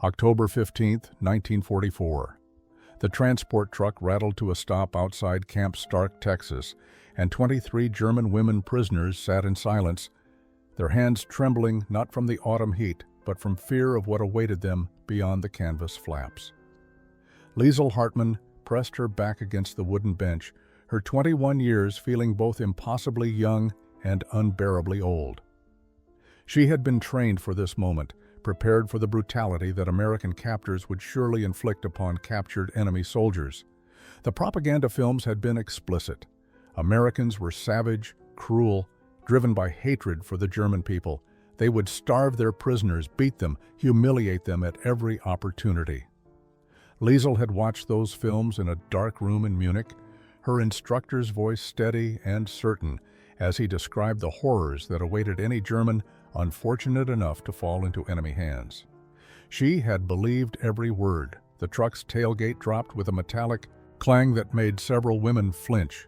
October 15, 1944. The transport truck rattled to a stop outside Camp Stark, Texas, and 23 German women prisoners sat in silence, their hands trembling not from the autumn heat, but from fear of what awaited them beyond the canvas flaps. Liesl Hartmann pressed her back against the wooden bench, her 21 years feeling both impossibly young and unbearably old. She had been trained for this moment, prepared for the brutality that American captors would surely inflict upon captured enemy soldiers. The propaganda films had been explicit. Americans were savage, cruel, driven by hatred for the German people. They would starve their prisoners, beat them, humiliate them at every opportunity. Liesl had watched those films in a dark room in Munich, her instructor's voice steady and certain as he described the horrors that awaited any German unfortunate enough to fall into enemy hands. She had believed every word. The truck's tailgate dropped with a metallic clang that made several women flinch.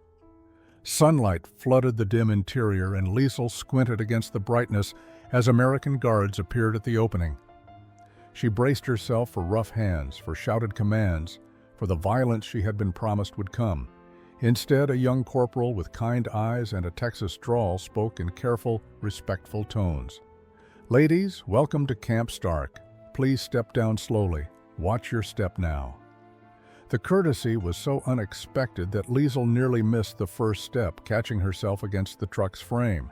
Sunlight flooded the dim interior, and Liesl squinted against the brightness as American guards appeared at the opening. She braced herself for rough hands, for shouted commands, for the violence she had been promised would come. Instead, a young corporal with kind eyes and a Texas drawl spoke in careful, respectful tones. "Ladies, welcome to Camp Stark. Please step down slowly. Watch your step now." The courtesy was so unexpected that Liesl nearly missed the first step, catching herself against the truck's frame.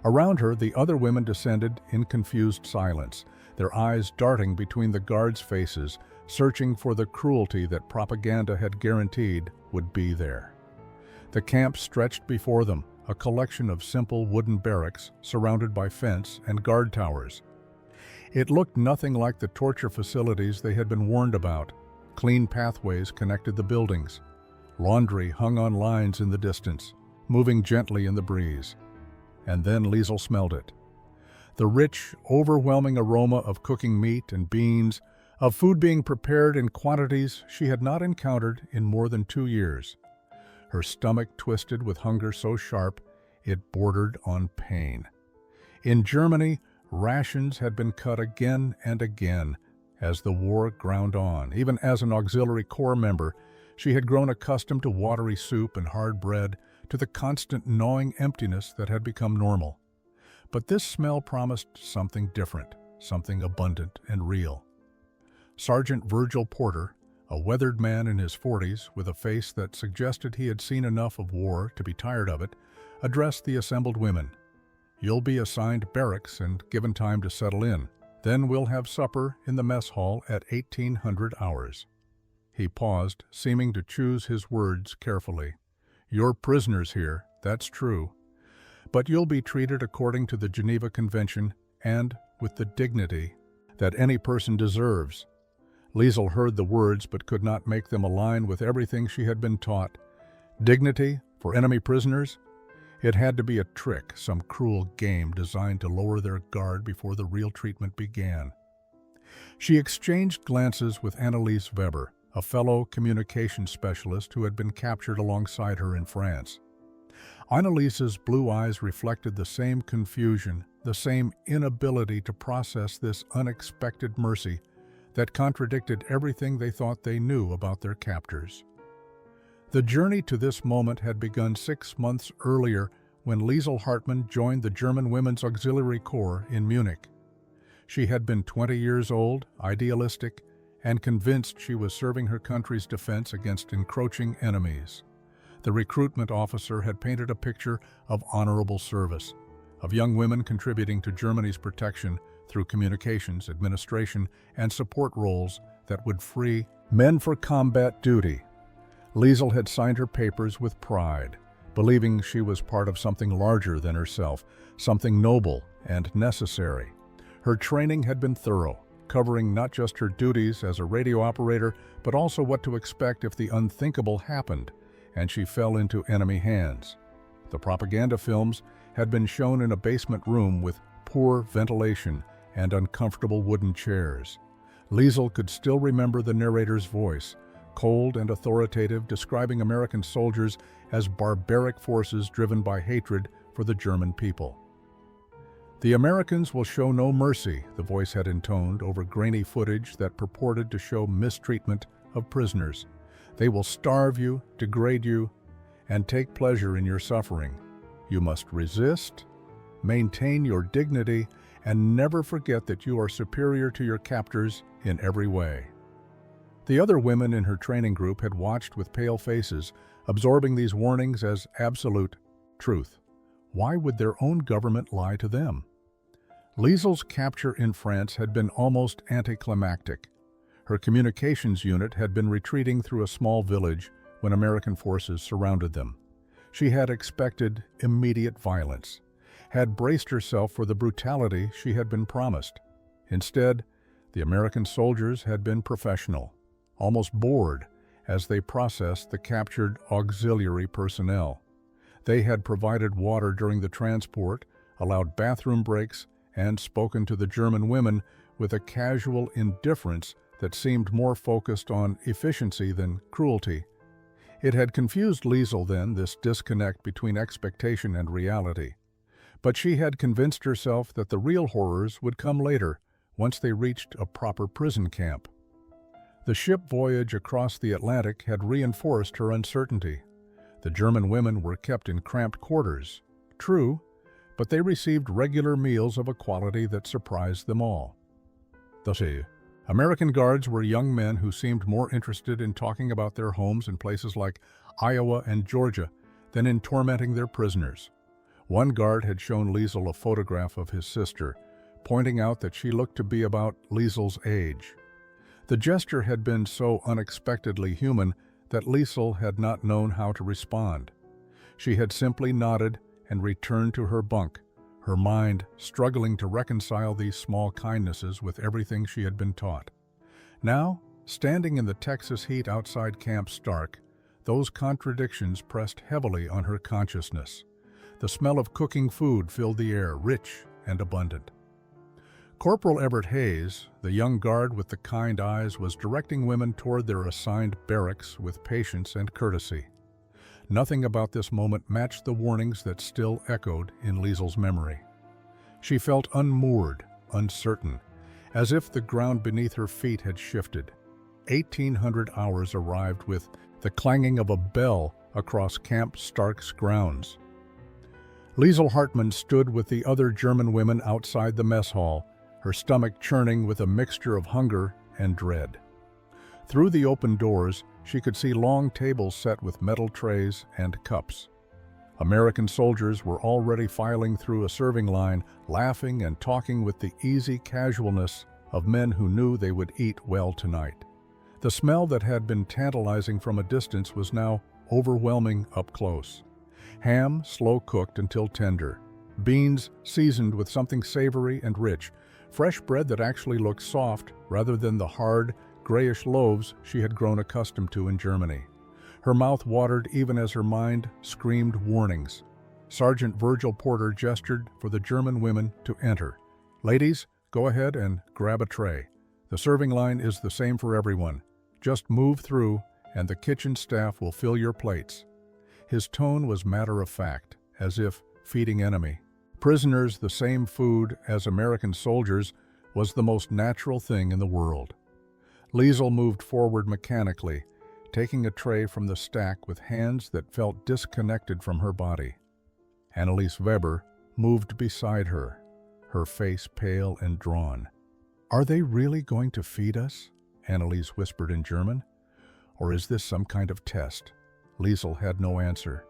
Around her, the other women descended in confused silence, their eyes darting between the guards' faces, searching for the cruelty that propaganda had guaranteed would be there. The camp stretched before them, a collection of simple wooden barracks surrounded by fence and guard towers. It looked nothing like the torture facilities they had been warned about. Clean pathways connected the buildings. Laundry hung on lines in the distance, moving gently in the breeze. And then Liesl smelled it. The rich, overwhelming aroma of cooking meat and beans, of food being prepared in quantities she had not encountered in more than 2 years. Her stomach twisted with hunger so sharp it bordered on pain. In Germany, rations had been cut again and again as the war ground on. Even as an auxiliary corps member, she had grown accustomed to watery soup and hard bread, to the constant gnawing emptiness that had become normal. But this smell promised something different, something abundant and real. Sergeant Virgil Porter, a weathered man in his 40s with a face that suggested he had seen enough of war to be tired of it, addressed the assembled women. "You'll be assigned barracks and given time to settle in. Then we'll have supper in the mess hall at 1800 hours. He paused, seeming to choose his words carefully. "You're prisoners here, that's true. But you'll be treated according to the Geneva Convention and with the dignity that any person deserves." Liesl heard the words but could not make them align with everything she had been taught. Dignity for enemy prisoners? It had to be a trick, some cruel game designed to lower their guard before the real treatment began. She exchanged glances with Anneliese Weber, a fellow communications specialist who had been captured alongside her in France. Anneliese's blue eyes reflected the same confusion, the same inability to process this unexpected mercy that contradicted everything they thought they knew about their captors. The journey to this moment had begun 6 months earlier when Liesl Hartmann joined the German Women's Auxiliary Corps in Munich. She had been 20 years old, idealistic, and convinced she was serving her country's defense against encroaching enemies. The recruitment officer had painted a picture of honorable service, of young women contributing to Germany's protection through communications, administration, and support roles that would free men for combat duty. Liesl had signed her papers with pride, believing she was part of something larger than herself, something noble and necessary. Her training had been thorough, covering not just her duties as a radio operator, but also what to expect if the unthinkable happened, and she fell into enemy hands. The propaganda films had been shown in a basement room with poor ventilation and uncomfortable wooden chairs. Liesl could still remember the narrator's voice, cold and authoritative, describing American soldiers as barbaric forces driven by hatred for the German people. "The Americans will show no mercy," the voice had intoned over grainy footage that purported to show mistreatment of prisoners. "They will starve you, degrade you, and take pleasure in your suffering. You must resist, maintain your dignity, and never forget that you are superior to your captors in every way." The other women in her training group had watched with pale faces, absorbing these warnings as absolute truth. Why would their own government lie to them? Liesel's capture in France had been almost anticlimactic. Her communications unit had been retreating through a small village when American forces surrounded them. She had expected immediate violence, had braced herself for the brutality she had been promised. Instead, the American soldiers had been professional, almost bored as they processed the captured auxiliary personnel. They had provided water during the transport, allowed bathroom breaks, and spoken to the German women with a casual indifference that seemed more focused on efficiency than cruelty. It had confused Liesel then, this disconnect between expectation and reality. But she had convinced herself that the real horrors would come later, once they reached a proper prison camp. The ship voyage across the Atlantic had reinforced her uncertainty. The German women were kept in cramped quarters. True, but they received regular meals of a quality that surprised them all. The American guards were young men who seemed more interested in talking about their homes in places like Iowa and Georgia than in tormenting their prisoners. One guard had shown Liesel a photograph of his sister, pointing out that she looked to be about Liesel's age. The gesture had been so unexpectedly human that Liesel had not known how to respond. She had simply nodded and returned to her bunk, her mind struggling to reconcile these small kindnesses with everything she had been taught. Now, standing in the Texas heat outside Camp Stark, those contradictions pressed heavily on her consciousness. The smell of cooking food filled the air, rich and abundant. Corporal Everett Hayes, the young guard with the kind eyes, was directing women toward their assigned barracks with patience and courtesy. Nothing about this moment matched the warnings that still echoed in Liesel's memory. She felt unmoored, uncertain, as if the ground beneath her feet had shifted. 1800 hours arrived with the clanging of a bell across Camp Stark's grounds. Liesel Hartmann stood with the other German women outside the mess hall, her stomach churning with a mixture of hunger and dread. Through the open doors, she could see long tables set with metal trays and cups. American soldiers were already filing through a serving line, laughing and talking with the easy casualness of men who knew they would eat well tonight. The smell that had been tantalizing from a distance was now overwhelming up close. Ham slow-cooked until tender, beans seasoned with something savory and rich, fresh bread that actually looked soft rather than the hard, grayish loaves she had grown accustomed to in Germany. Her mouth watered even as her mind screamed warnings. Sergeant Virgil Porter gestured for the German women to enter. "Ladies, go ahead and grab a tray. The serving line is the same for everyone. Just move through and the kitchen staff will fill your plates." His tone was matter-of-fact, as if feeding enemy. Prisoners the same food as American soldiers was the most natural thing in the world. Liesel moved forward mechanically, taking a tray from the stack with hands that felt disconnected from her body. Anneliese Weber moved beside her, her face pale and drawn. "Are they really going to feed us?" Anneliese whispered in German. "Or is this some kind of test?" Liesel had no answer.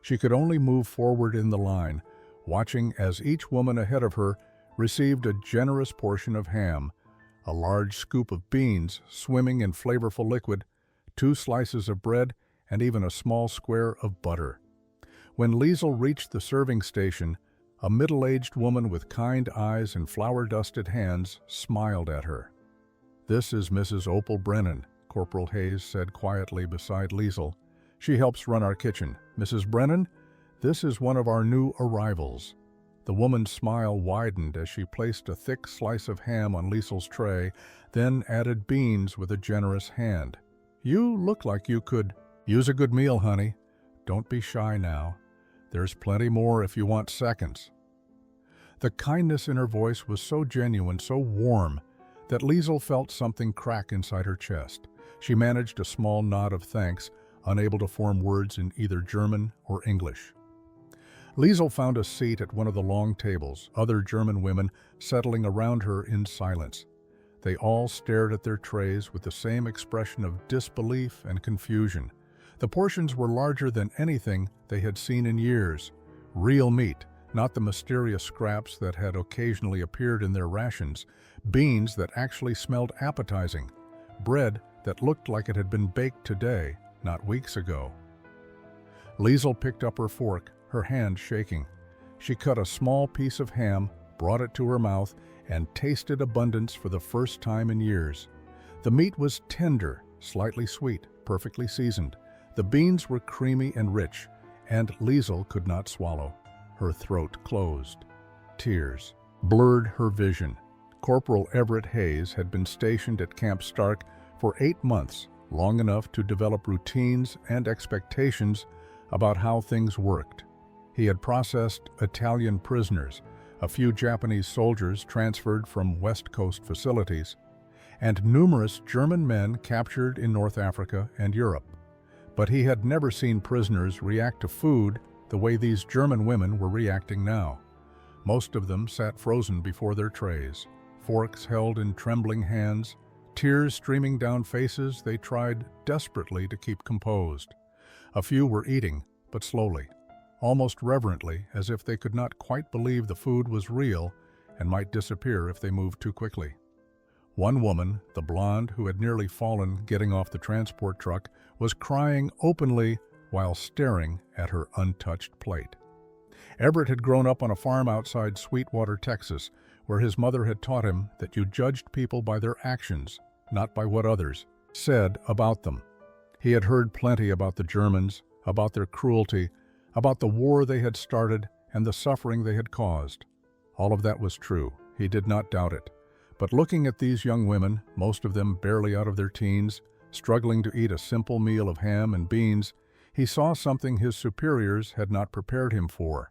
She could only move forward in the line, watching as each woman ahead of her received a generous portion of ham, a large scoop of beans swimming in flavorful liquid, 2 slices of bread, and even a small square of butter. When Liesel reached the serving station, a middle-aged woman with kind eyes and flour-dusted hands smiled at her. "This is Mrs. Opal Brennan," Corporal Hayes said quietly beside Liesel. "She helps run our kitchen. Mrs. Brennan, this is one of our new arrivals." The woman's smile widened as she placed a thick slice of ham on Liesel's tray, then added beans with a generous hand. "You look like you could use a good meal, honey. Don't be shy now. There's plenty more if you want seconds." The kindness in her voice was so genuine, so warm, that Liesel felt something crack inside her chest. She managed a small nod of thanks, unable to form words in either German or English. Liesel found a seat at one of the long tables, other German women settling around her in silence. They all stared at their trays with the same expression of disbelief and confusion. The portions were larger than anything they had seen in years. Real meat, not the mysterious scraps that had occasionally appeared in their rations, beans that actually smelled appetizing, bread that looked like it had been baked today, not weeks ago. Liesel picked up her fork, her hand shaking. She cut a small piece of ham, brought it to her mouth, and tasted abundance for the first time in years. The meat was tender, slightly sweet, perfectly seasoned. The beans were creamy and rich, and Liesel could not swallow. Her throat closed. Tears blurred her vision. Corporal Everett Hayes had been stationed at Camp Stark for 8 months, long enough to develop routines and expectations about how things worked. He had processed Italian prisoners, a few Japanese soldiers transferred from West Coast facilities, and numerous German men captured in North Africa and Europe. But he had never seen prisoners react to food the way these German women were reacting now. Most of them sat frozen before their trays, forks held in trembling hands, tears streaming down faces they tried desperately to keep composed. A few were eating, but slowly, almost reverently, as if they could not quite believe the food was real and might disappear if they moved too quickly. One woman, the blonde who had nearly fallen getting off the transport truck, was crying openly while staring at her untouched plate. Everett had grown up on a farm outside Sweetwater, Texas, where his mother had taught him that you judged people by their actions, not by what others said about them. He had heard plenty about the Germans, about their cruelty, about the war they had started and the suffering they had caused. All of that was true. He did not doubt it. But looking at these young women, most of them barely out of their teens, struggling to eat a simple meal of ham and beans, he saw something his superiors had not prepared him for.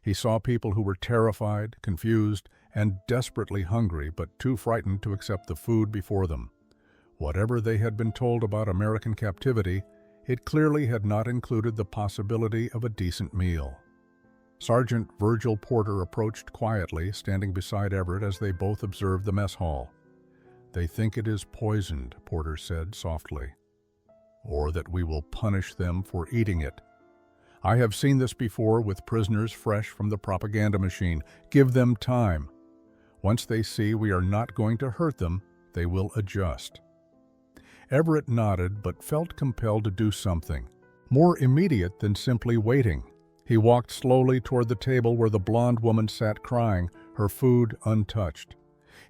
He saw people who were terrified, confused, and desperately hungry, but too frightened to accept the food before them. Whatever they had been told about American captivity, it clearly had not included the possibility of a decent meal. Sergeant Virgil Porter approached quietly, standing beside Everett as they both observed the mess hall. "They think it is poisoned," Porter said softly, "or that we will punish them for eating it. I have seen this before with prisoners fresh from the propaganda machine. Give them time. Once they see we are not going to hurt them, they will adjust." Everett nodded, but felt compelled to do something more immediate than simply waiting. He walked slowly toward the table where the blonde woman sat crying, her food untouched.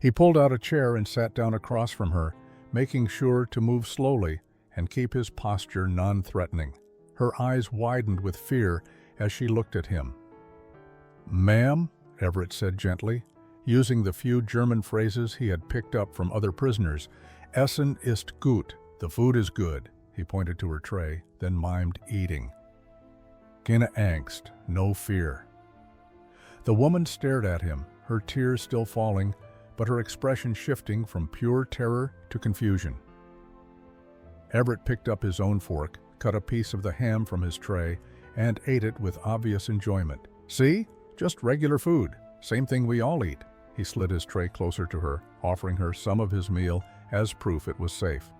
He pulled out a chair and sat down across from her, making sure to move slowly and keep his posture non-threatening. Her eyes widened with fear as she looked at him. "Ma'am," Everett said gently, using the few German phrases he had picked up from other prisoners, "Essen ist gut," the food is good. He pointed to her tray, then mimed eating. "Keine Angst," no fear. The woman stared at him, her tears still falling, but her expression shifting from pure terror to confusion. Everett picked up his own fork, cut a piece of the ham from his tray, and ate it with obvious enjoyment. "See? Just regular food. Same thing we all eat." He slid his tray closer to her, offering her some of his meal as proof it was safe.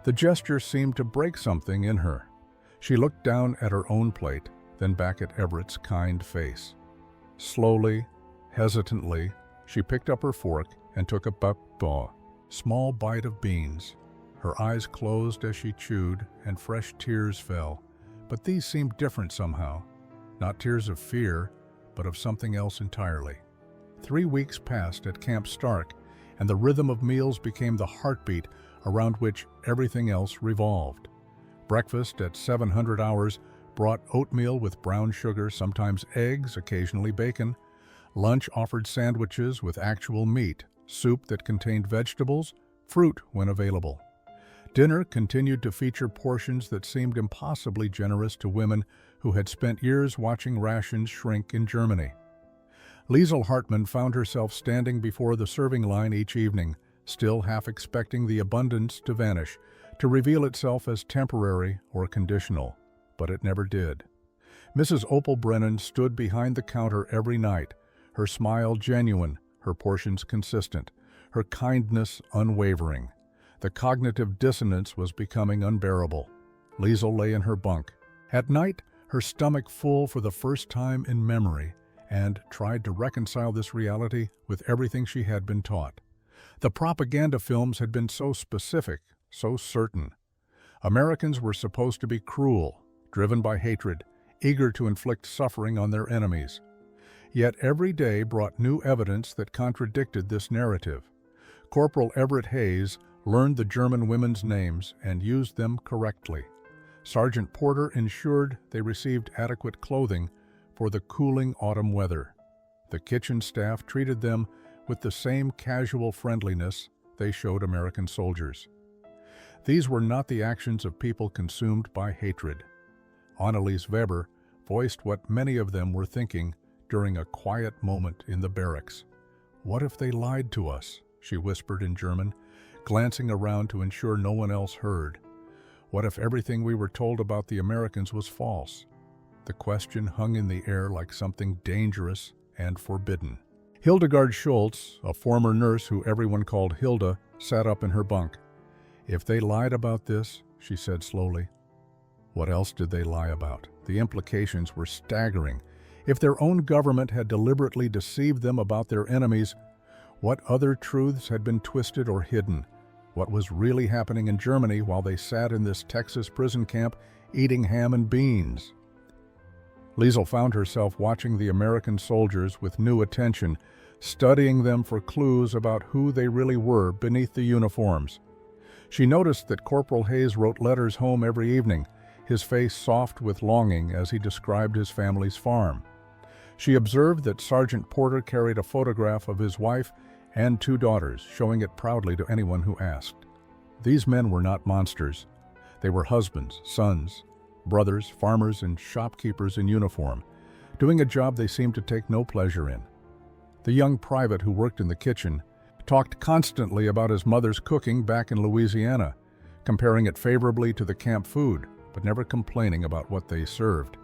The gesture seemed to break something in her. She looked down at her own plate, then back at Everett's kind face. Slowly, hesitantly, she picked up her fork and took a small bite of beans. Her eyes closed as she chewed, and fresh tears fell. But these seemed different somehow. Not tears of fear, but of something else entirely. 3 weeks passed at Camp Stark, and the rhythm of meals became the heartbeat around which everything else revolved. Breakfast at 700 hours brought oatmeal with brown sugar, sometimes eggs, occasionally bacon. Lunch offered sandwiches with actual meat, soup that contained vegetables, fruit when available. Dinner continued to feature portions that seemed impossibly generous to women who had spent years watching rations shrink in Germany. Liesl Hartmann found herself standing before the serving line each evening, still half expecting the abundance to vanish, to reveal itself as temporary or conditional. But it never did. Mrs. Opal Brennan stood behind the counter every night, her smile genuine, her portions consistent, her kindness unwavering. The cognitive dissonance was becoming unbearable. Liesl lay in her bunk. At night, her stomach full for the first time in memory, and tried to reconcile this reality with everything she had been taught. The propaganda films had been so specific, so certain. Americans were supposed to be cruel, driven by hatred, eager to inflict suffering on their enemies. Yet every day brought new evidence that contradicted this narrative. Corporal Everett Hayes learned the German women's names and used them correctly. Sergeant Porter ensured they received adequate clothing for the cooling autumn weather. The kitchen staff treated them with the same casual friendliness they showed American soldiers. These were not the actions of people consumed by hatred. Anneliese Weber voiced what many of them were thinking during a quiet moment in the barracks. "What if they lied to us?" she whispered in German, glancing around to ensure no one else heard. "What if everything we were told about the Americans was false?" The question hung in the air like something dangerous and forbidden. Hildegard Schultz, a former nurse who everyone called Hilda, sat up in her bunk. "If they lied about this," she said slowly, what else did they lie about? The implications were staggering. If their own government had deliberately deceived them about their enemies, what other truths had been twisted or hidden? What was really happening in Germany while they sat in this Texas prison camp eating ham and beans? Liesl found herself watching the American soldiers with new attention, studying them for clues about who they really were beneath the uniforms. She noticed that Corporal Hayes wrote letters home every evening, his face soft with longing as he described his family's farm. She observed that Sergeant Porter carried a photograph of his wife and 2 daughters, showing it proudly to anyone who asked. These men were not monsters. They were husbands, sons, brothers, farmers, and shopkeepers in uniform, doing a job they seemed to take no pleasure in. The young private who worked in the kitchen talked constantly about his mother's cooking back in Louisiana, comparing it favorably to the camp food, but never complaining about what they served.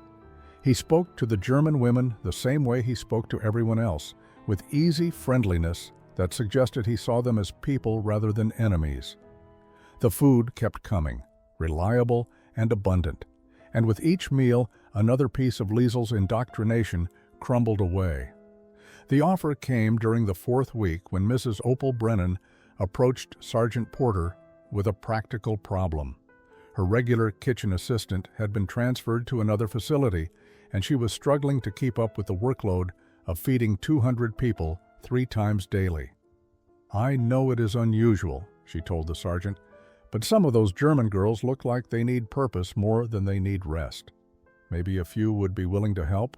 He spoke to the German women the same way he spoke to everyone else, with easy friendliness that suggested he saw them as people rather than enemies. The food kept coming, reliable and abundant, and with each meal, another piece of Liesl's indoctrination crumbled away. The offer came during the 4th week when Mrs. Opal Brennan approached Sergeant Porter with a practical problem. Her regular kitchen assistant had been transferred to another facility, and she was struggling to keep up with the workload of feeding 200 people 3 times daily. "I know it is unusual," she told the sergeant, "but some of those German girls look like they need purpose more than they need rest. Maybe a few would be willing to help?"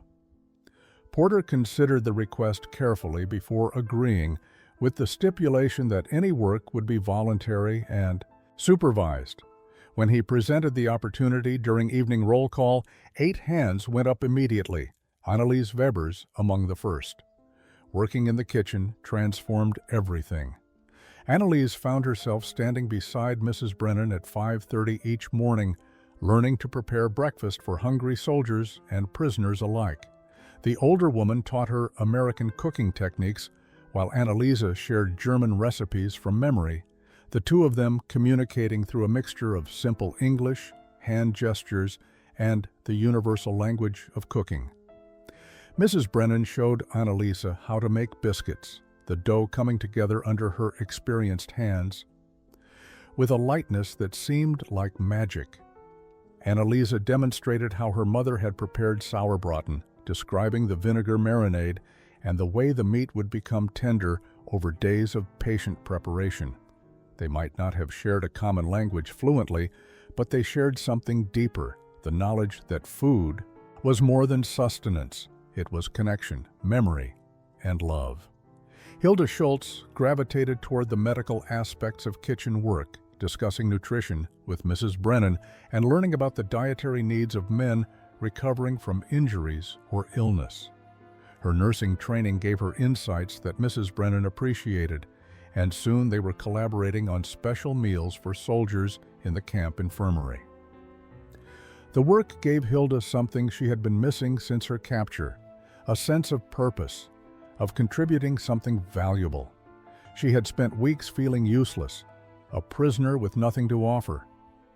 Porter considered the request carefully before agreeing, with the stipulation that any work would be voluntary and supervised. When he presented the opportunity during evening roll call, 8 hands went up immediately, Anneliese Weber's among the first. Working in the kitchen transformed everything. Anneliese found herself standing beside Mrs. Brennan at 5:30 each morning, learning to prepare breakfast for hungry soldiers and prisoners alike. The older woman taught her American cooking techniques, while Anneliese shared German recipes from memory, the two of them communicating through a mixture of simple English, hand gestures, and the universal language of cooking. Mrs. Brennan showed Anneliese how to make biscuits, the dough coming together under her experienced hands, with a lightness that seemed like magic. Anneliese demonstrated how her mother had prepared sauerbraten, describing the vinegar marinade and the way the meat would become tender over days of patient preparation. They might not have shared a common language fluently, but they shared something deeper, the knowledge that food was more than sustenance. It was connection, memory, and love. Hilda Schultz gravitated toward the medical aspects of kitchen work, discussing nutrition with Mrs. Brennan and learning about the dietary needs of men recovering from injuries or illness. Her nursing training gave her insights that Mrs. Brennan appreciated, and soon they were collaborating on special meals for soldiers in the camp infirmary. The work gave Hilda something she had been missing since her capture, a sense of purpose, of contributing something valuable. She had spent weeks feeling useless, a prisoner with nothing to offer.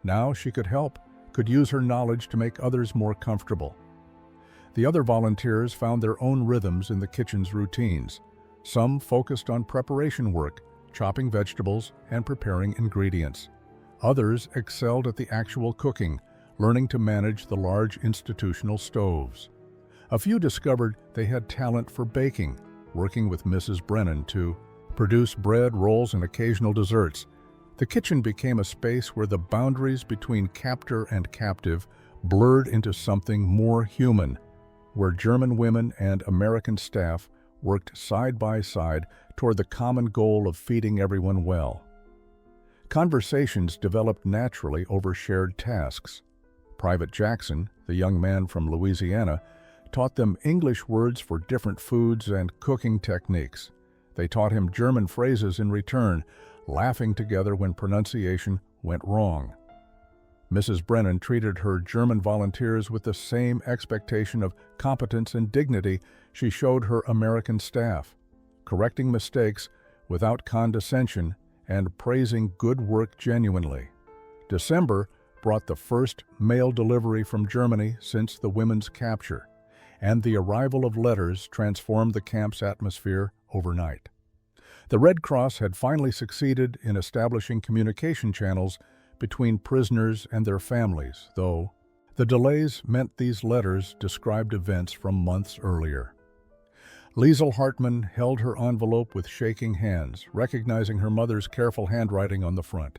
Now she could help, could use her knowledge to make others more comfortable. The other volunteers found their own rhythms in the kitchen's routines. Some focused on preparation work, chopping vegetables and preparing ingredients. Others excelled at the actual cooking, learning to manage the large institutional stoves. A few discovered they had talent for baking, working with Mrs. Brennan to produce bread, rolls, and occasional desserts. The kitchen became a space where the boundaries between captor and captive blurred into something more human, where German women and American staff worked side by side toward the common goal of feeding everyone well. Conversations developed naturally over shared tasks. Private Jackson, the young man from Louisiana, taught them English words for different foods and cooking techniques. They taught him German phrases in return, laughing together when pronunciation went wrong. Mrs. Brennan treated her German volunteers with the same expectation of competence and dignity she showed her American staff, correcting mistakes without condescension and praising good work genuinely. December brought the first mail delivery from Germany since the women's capture, and the arrival of letters transformed the camp's atmosphere overnight. The Red Cross had finally succeeded in establishing communication channels between prisoners and their families, though the delays meant these letters described events from months earlier. Liesl Hartmann held her envelope with shaking hands, recognizing her mother's careful handwriting on the front.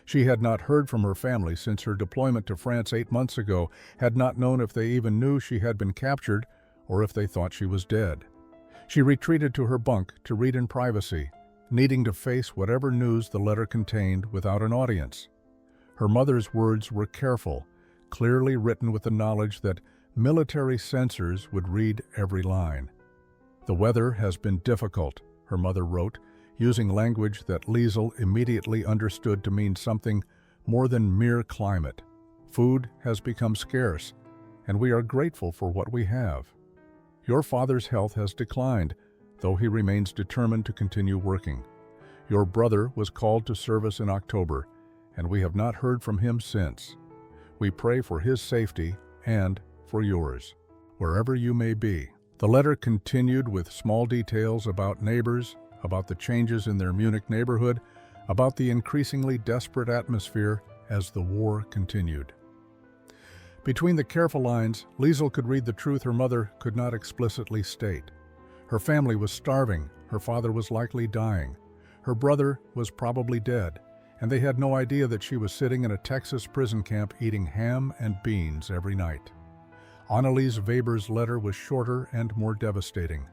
She had not heard from her family since her deployment to France 8 months ago, had not known if they even knew she had been captured or if they thought she was dead. She retreated to her bunk to read in privacy, needing to face whatever news the letter contained without an audience. Her mother's words were careful, clearly written with the knowledge that military censors would read every line. "The weather has been difficult," her mother wrote, using language that Liesl immediately understood to mean something more than mere climate. "Food has become scarce, and we are grateful for what we have. Your father's health has declined, though he remains determined to continue working. Your brother was called to service in October, and we have not heard from him since. We pray for his safety and for yours, wherever you may be." The letter continued with small details about neighbors, about the changes in their Munich neighborhood, about the increasingly desperate atmosphere as the war continued. Between the careful lines, Liesl could read the truth her mother could not explicitly state. Her family was starving, her father was likely dying, her brother was probably dead, and they had no idea that she was sitting in a Texas prison camp eating ham and beans every night. Anneliese Weber's letter was shorter and more devastating.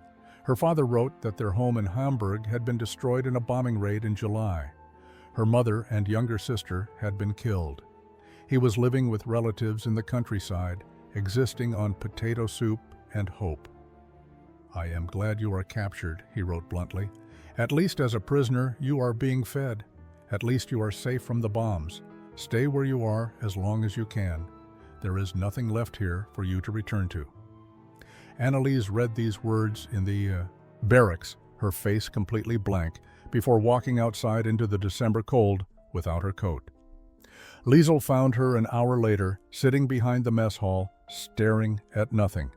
Her father wrote that their home in Hamburg had been destroyed in a bombing raid in July. Her mother and younger sister had been killed. He was living with relatives in the countryside, existing on potato soup and hope. "I am glad you are captured," he wrote bluntly. "At least as a prisoner, you are being fed. At least you are safe from the bombs. Stay where you are as long as you can. There is nothing left here for you to return to." Anneliese read these words in the barracks, her face completely blank, before walking outside into the December cold without her coat. Liesl found her an hour later, sitting behind the mess hall, staring at nothing.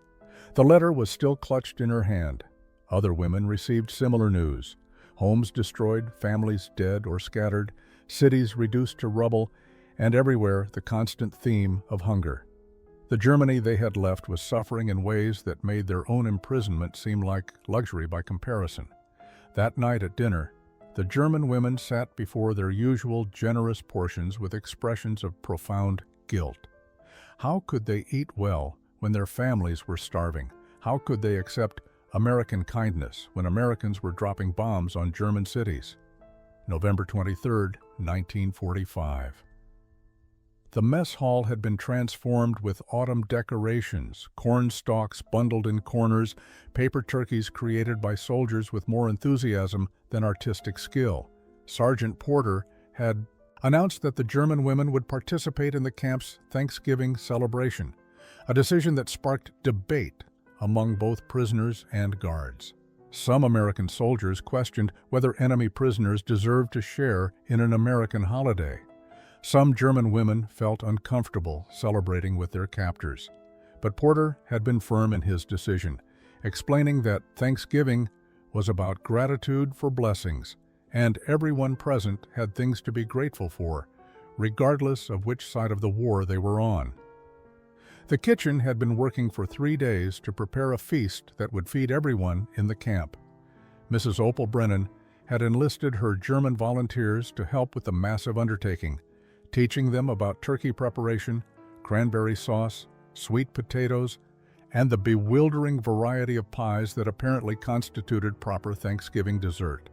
The letter was still clutched in her hand. Other women received similar news. Homes destroyed, families dead or scattered, cities reduced to rubble, and everywhere the constant theme of hunger. The Germany they had left was suffering in ways that made their own imprisonment seem like luxury by comparison. That night at dinner, the German women sat before their usual generous portions with expressions of profound guilt. How could they eat well when their families were starving? How could they accept American kindness when Americans were dropping bombs on German cities? November 23, 1945. The mess hall had been transformed with autumn decorations, corn stalks bundled in corners, paper turkeys created by soldiers with more enthusiasm than artistic skill. Sergeant Porter had announced that the German women would participate in the camp's Thanksgiving celebration, a decision that sparked debate among both prisoners and guards. Some American soldiers questioned whether enemy prisoners deserved to share in an American holiday. Some German women felt uncomfortable celebrating with their captors, but Porter had been firm in his decision, explaining that Thanksgiving was about gratitude for blessings, and everyone present had things to be grateful for, regardless of which side of the war they were on. The kitchen had been working for 3 days to prepare a feast that would feed everyone in the camp. Mrs. Opal Brennan had enlisted her German volunteers to help with the massive undertaking, teaching them about turkey preparation, cranberry sauce, sweet potatoes, and the bewildering variety of pies that apparently constituted proper Thanksgiving dessert.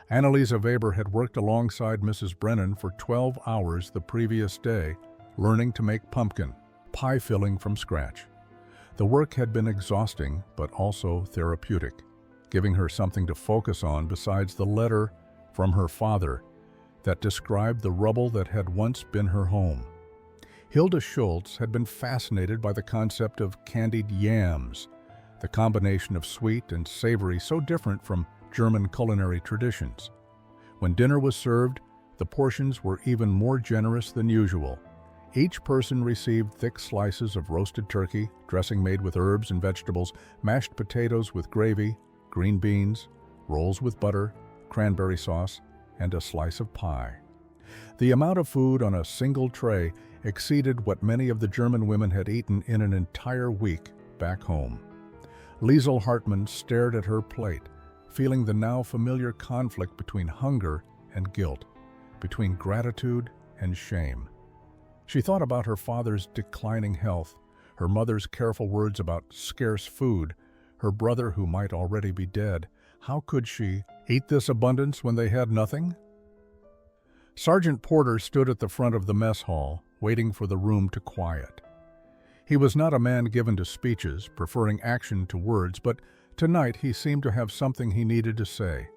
Annalisa Weber had worked alongside Mrs. Brennan for 12 hours the previous day, learning to make pumpkin pie filling from scratch. The work had been exhausting, but also therapeutic, giving her something to focus on besides the letter from her father that described the rubble that had once been her home. Hilda Schultz had been fascinated by the concept of candied yams, the combination of sweet and savory so different from German culinary traditions. When dinner was served, the portions were even more generous than usual. Each person received thick slices of roasted turkey, dressing made with herbs and vegetables, mashed potatoes with gravy, green beans, rolls with butter, cranberry sauce, and a slice of pie. The amount of food on a single tray exceeded what many of the German women had eaten in an entire week back home. Liesel Hartmann stared at her plate, feeling the now familiar conflict between hunger and guilt, between gratitude and shame. She thought about her father's declining health, her mother's careful words about scarce food, her brother who might already be dead. How could she eat this abundance when they had nothing? Sergeant Porter stood at the front of the mess hall, waiting for the room to quiet. He was not a man given to speeches, preferring action to words, but tonight he seemed to have something he needed to say.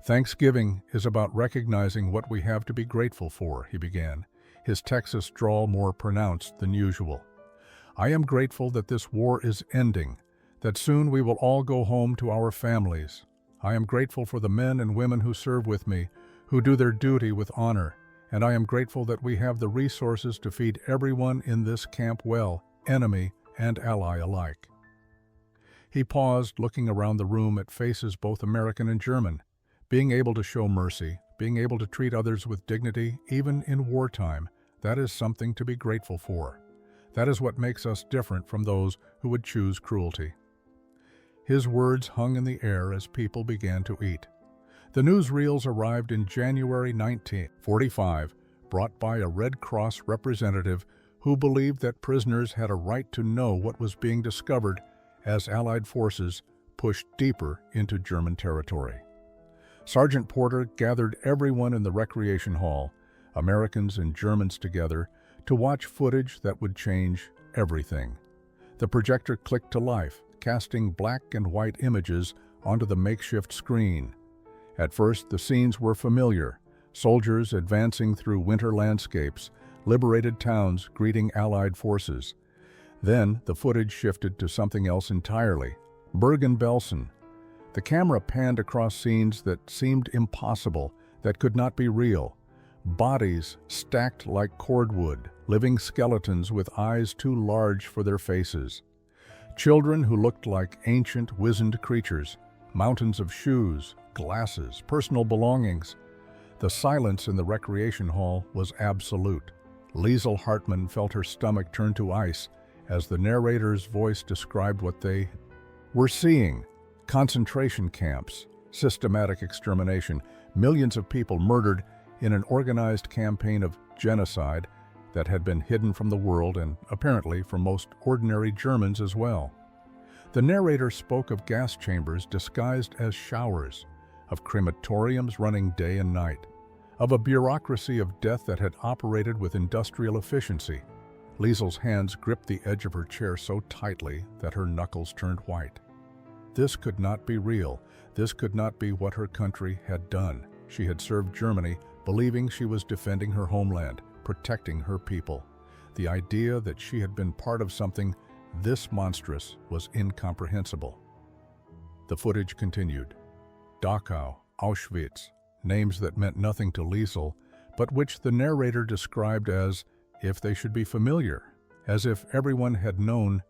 Thanksgiving is about recognizing what we have to be grateful for, he began, his Texas drawl more pronounced than usual. I am grateful that this war is ending, that soon we will all go home to our families. I am grateful for the men and women who serve with me, who do their duty with honor, and I am grateful that we have the resources to feed everyone in this camp well, enemy and ally alike. He paused, looking around the room at faces both American and German. Being able to show mercy, being able to treat others with dignity, even in wartime, that is something to be grateful for. That is what makes us different from those who would choose cruelty. His words hung in the air as people began to eat. The newsreels arrived in January 1945, brought by a Red Cross representative who believed that prisoners had a right to know what was being discovered as Allied forces pushed deeper into German territory. Sergeant Porter gathered everyone in the recreation hall, Americans and Germans together, to watch footage that would change everything. The projector clicked to life, casting black and white images onto the makeshift screen. At first, the scenes were familiar: soldiers advancing through winter landscapes, liberated towns greeting Allied forces. Then the footage shifted to something else entirely: Bergen-Belsen. The camera panned across scenes that seemed impossible, that could not be real. Bodies stacked like cordwood, living skeletons with eyes too large for their faces. Children who looked like ancient, wizened creatures. Mountains of shoes, glasses, personal belongings. The silence in the recreation hall was absolute. Liesel Hartmann felt her stomach turn to ice as the narrator's voice described what they were seeing. Concentration camps, systematic extermination, millions of people murdered in an organized campaign of genocide that had been hidden from the world and apparently from most ordinary Germans as well. The narrator spoke of gas chambers disguised as showers, of crematoriums running day and night, of a bureaucracy of death that had operated with industrial efficiency. Liesel's hands gripped the edge of her chair so tightly that her knuckles turned white. This could not be real. This could not be what her country had done. She had served Germany, believing she was defending her homeland, protecting her people. The idea that she had been part of something this monstrous was incomprehensible. The footage continued. Dachau, Auschwitz, names that meant nothing to Liesel, but which the narrator described as if they should be familiar, as if everyone had known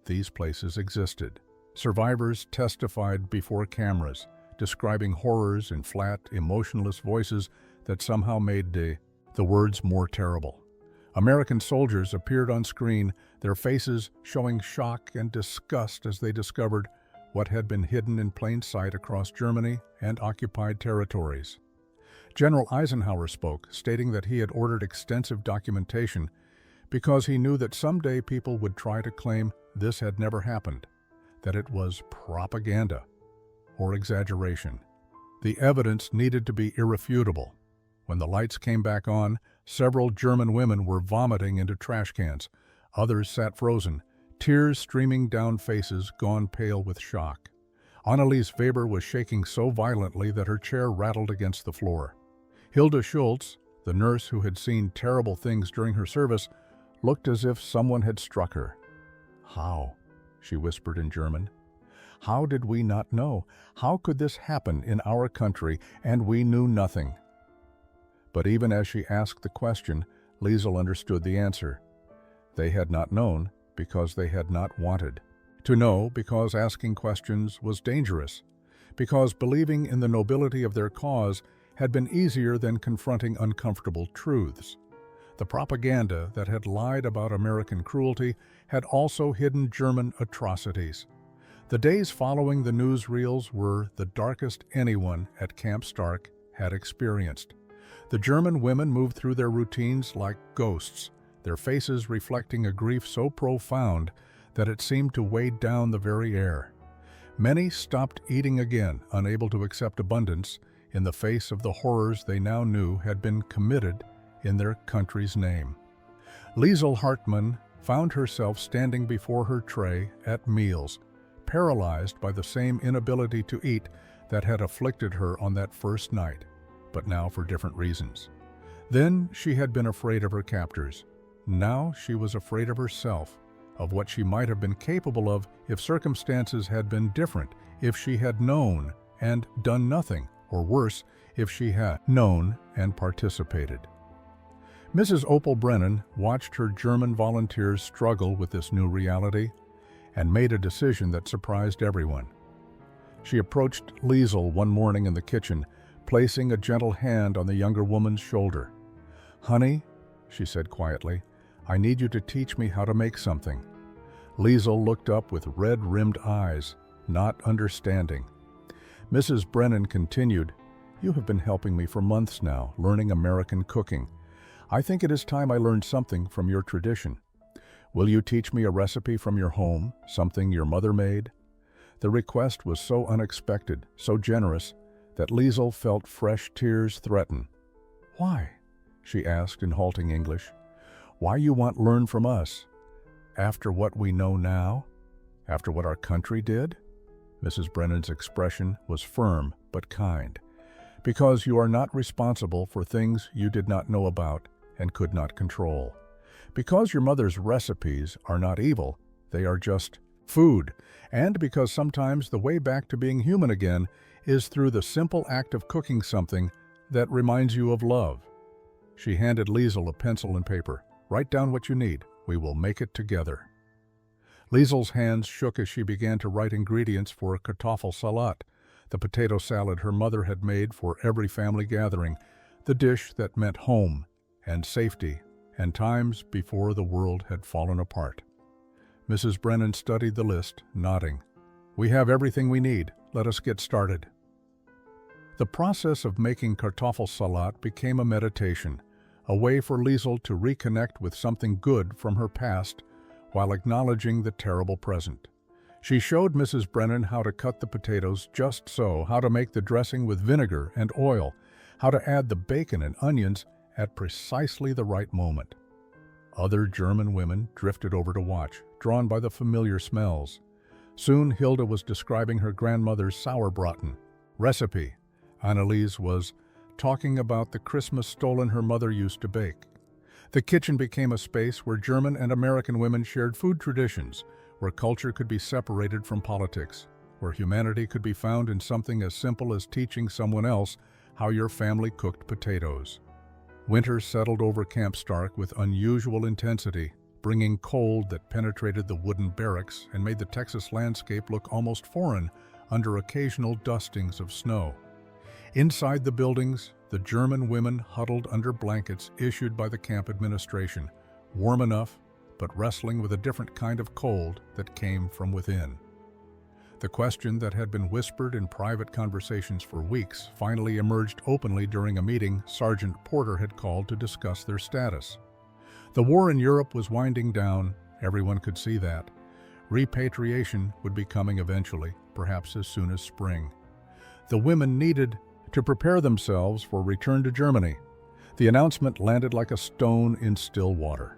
these places existed. Survivors testified before cameras, describing horrors in flat, emotionless voices that somehow made the words more terrible. American soldiers appeared on screen, their faces showing shock and disgust as they discovered what had been hidden in plain sight across Germany and occupied territories. General Eisenhower spoke, stating that he had ordered extensive documentation because he knew that someday people would try to claim this had never happened, that it was propaganda or exaggeration. The evidence needed to be irrefutable. When the lights came back on, several German women were vomiting into trash cans. Others sat frozen, tears streaming down faces gone pale with shock. Anneliese Weber was shaking so violently that her chair rattled against the floor. Hilda Schultz, the nurse who had seen terrible things during her service, looked as if someone had struck her. "How?" she whispered in German. "How did we not know? How could this happen in our country and we knew nothing?" But even as she asked the question, Liesel understood the answer. They had not known because they had not wanted to know, because asking questions was dangerous, because believing in the nobility of their cause had been easier than confronting uncomfortable truths. The propaganda that had lied about American cruelty had also hidden German atrocities. The days following the newsreels were the darkest anyone at Camp Stark had experienced. The German women moved through their routines like ghosts, their faces reflecting a grief so profound that it seemed to weigh down the very air. Many stopped eating again, unable to accept abundance in the face of the horrors they now knew had been committed in their country's name. Liesel Hartmann found herself standing before her tray at meals, paralyzed by the same inability to eat that had afflicted her on that first night, but now for different reasons. Then she had been afraid of her captors. Now she was afraid of herself, of what she might have been capable of if circumstances had been different, if she had known and done nothing, or worse, if she had known and participated. Mrs. Opal Brennan watched her German volunteers struggle with this new reality and made a decision that surprised everyone. She approached Liesel one morning in the kitchen, placing a gentle hand on the younger woman's shoulder. "Honey," she said quietly, "I need you to teach me how to make something." Liesel looked up with red-rimmed eyes, not understanding. Mrs. Brennan continued, "You have been helping me for months now, learning American cooking. I think it is time I learned something from your tradition. Will you teach me a recipe from your home, something your mother made?" The request was so unexpected, so generous, that Liesel felt fresh tears threaten. "Why?" she asked in halting English. "Why you want learn from us? After what we know now? After what our country did?" Mrs. Brennan's expression was firm but kind. "Because you are not responsible for things you did not know about and could not control. Because your mother's recipes are not evil, they are just food. And because sometimes the way back to being human again is through the simple act of cooking something that reminds you of love." She handed Liesel a pencil and paper. "Write down what you need. We will make it together." Liesel's hands shook as she began to write ingredients for a Kartoffelsalat, the potato salad her mother had made for every family gathering, the dish that meant home and safety and times before the world had fallen apart. Mrs. Brennan studied the list, nodding. "We have everything we need. Let us get started." The process of making Kartoffelsalat became a meditation, a way for Liesel to reconnect with something good from her past while acknowledging the terrible present. She showed Mrs. Brennan how to cut the potatoes just so, how to make the dressing with vinegar and oil, how to add the bacon and onions at precisely the right moment. Other German women drifted over to watch, drawn by the familiar smells. Soon Hilda was describing her grandmother's sauerbraten recipe. Anneliese was talking about the Christmas stollen her mother used to bake. The kitchen became a space where German and American women shared food traditions, where culture could be separated from politics, where humanity could be found in something as simple as teaching someone else how your family cooked potatoes. Winter settled over Camp Stark with unusual intensity, bringing cold that penetrated the wooden barracks and made the Texas landscape look almost foreign under occasional dustings of snow. Inside the buildings, the German women huddled under blankets issued by the camp administration, warm enough, but wrestling with a different kind of cold that came from within. The question that had been whispered in private conversations for weeks finally emerged openly during a meeting Sergeant Porter had called to discuss their status. The war in Europe was winding down, everyone could see that. Repatriation would be coming eventually, perhaps as soon as spring. The women needed to prepare themselves for return to Germany. The announcement landed like a stone in still water.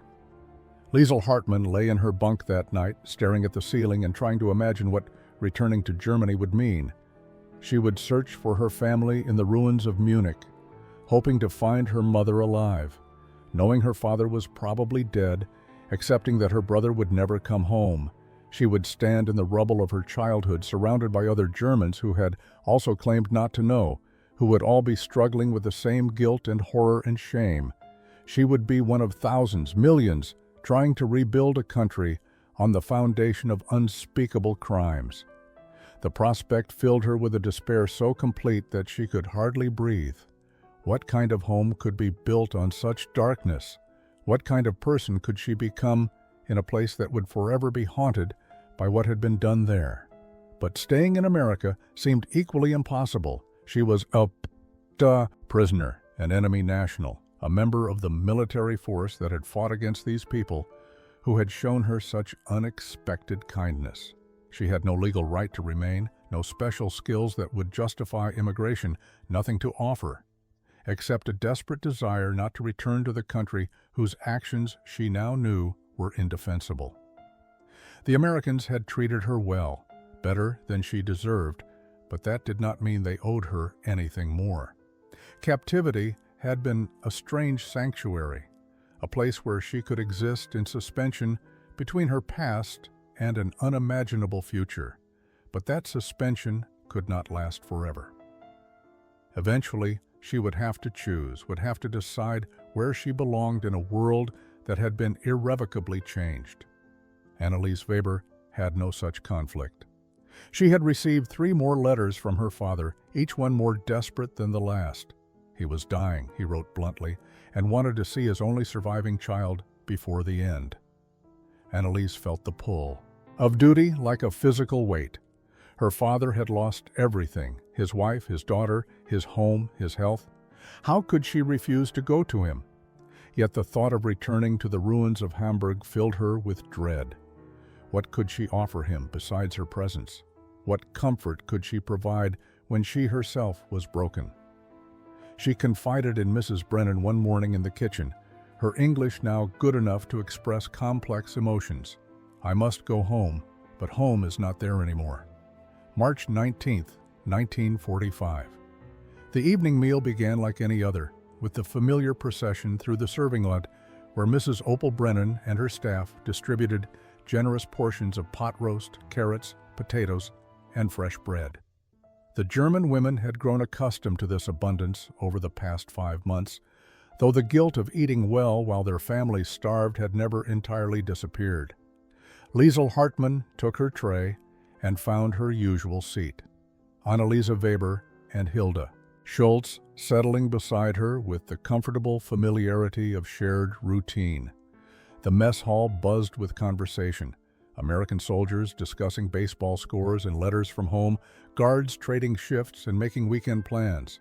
Liesl Hartmann lay in her bunk that night, staring at the ceiling and trying to imagine what returning to Germany would mean. She would search for her family in the ruins of Munich, hoping to find her mother alive, knowing her father was probably dead, accepting that her brother would never come home. She would stand in the rubble of her childhood, surrounded by other Germans who had also claimed not to know, who would all be struggling with the same guilt and horror and shame. She would be one of thousands, millions, trying to rebuild a country on the foundation of unspeakable crimes. The prospect filled her with a despair so complete that she could hardly breathe. What kind of home could be built on such darkness? What kind of person could she become in a place that would forever be haunted by what had been done there? But staying in America seemed equally impossible. She was a prisoner, an enemy national, a member of the military force that had fought against these people who had shown her such unexpected kindness. She had no legal right to remain, no special skills that would justify immigration, nothing to offer, except a desperate desire not to return to the country whose actions she now knew were indefensible. The Americans had treated her well, better than she deserved, but that did not mean they owed her anything more. Captivity had been a strange sanctuary, a place where she could exist in suspension between her past and an unimaginable future. But that suspension could not last forever. Eventually, she would have to choose, would have to decide where she belonged in a world that had been irrevocably changed. Anneliese Weber had no such conflict. She had received 3 more letters from her father, each one more desperate than the last. He was dying, he wrote bluntly, and wanted to see his only surviving child before the end. Anneliese felt the pull of duty like a physical weight. Her father had lost everything, his wife, his daughter, his home, his health. How could she refuse to go to him? Yet the thought of returning to the ruins of Hamburg filled her with dread. What could she offer him besides her presence? What comfort could she provide when she herself was broken? She confided in Mrs. Brennan one morning in the kitchen, her English now good enough to express complex emotions. "I must go home, but home is not there anymore." March 19th, 1945. The evening meal began like any other, with the familiar procession through the serving lot, where Mrs. Opal Brennan and her staff distributed generous portions of pot roast, carrots, potatoes, and fresh bread. The German women had grown accustomed to this abundance over the past 5 months, though the guilt of eating well while their families starved had never entirely disappeared. Liesl Hartmann took her tray and found her usual seat. Anneliese Weber and Hilda Schultz settling beside her with the comfortable familiarity of shared routine. The mess hall buzzed with conversation. American soldiers discussing baseball scores and letters from home, guards trading shifts and making weekend plans.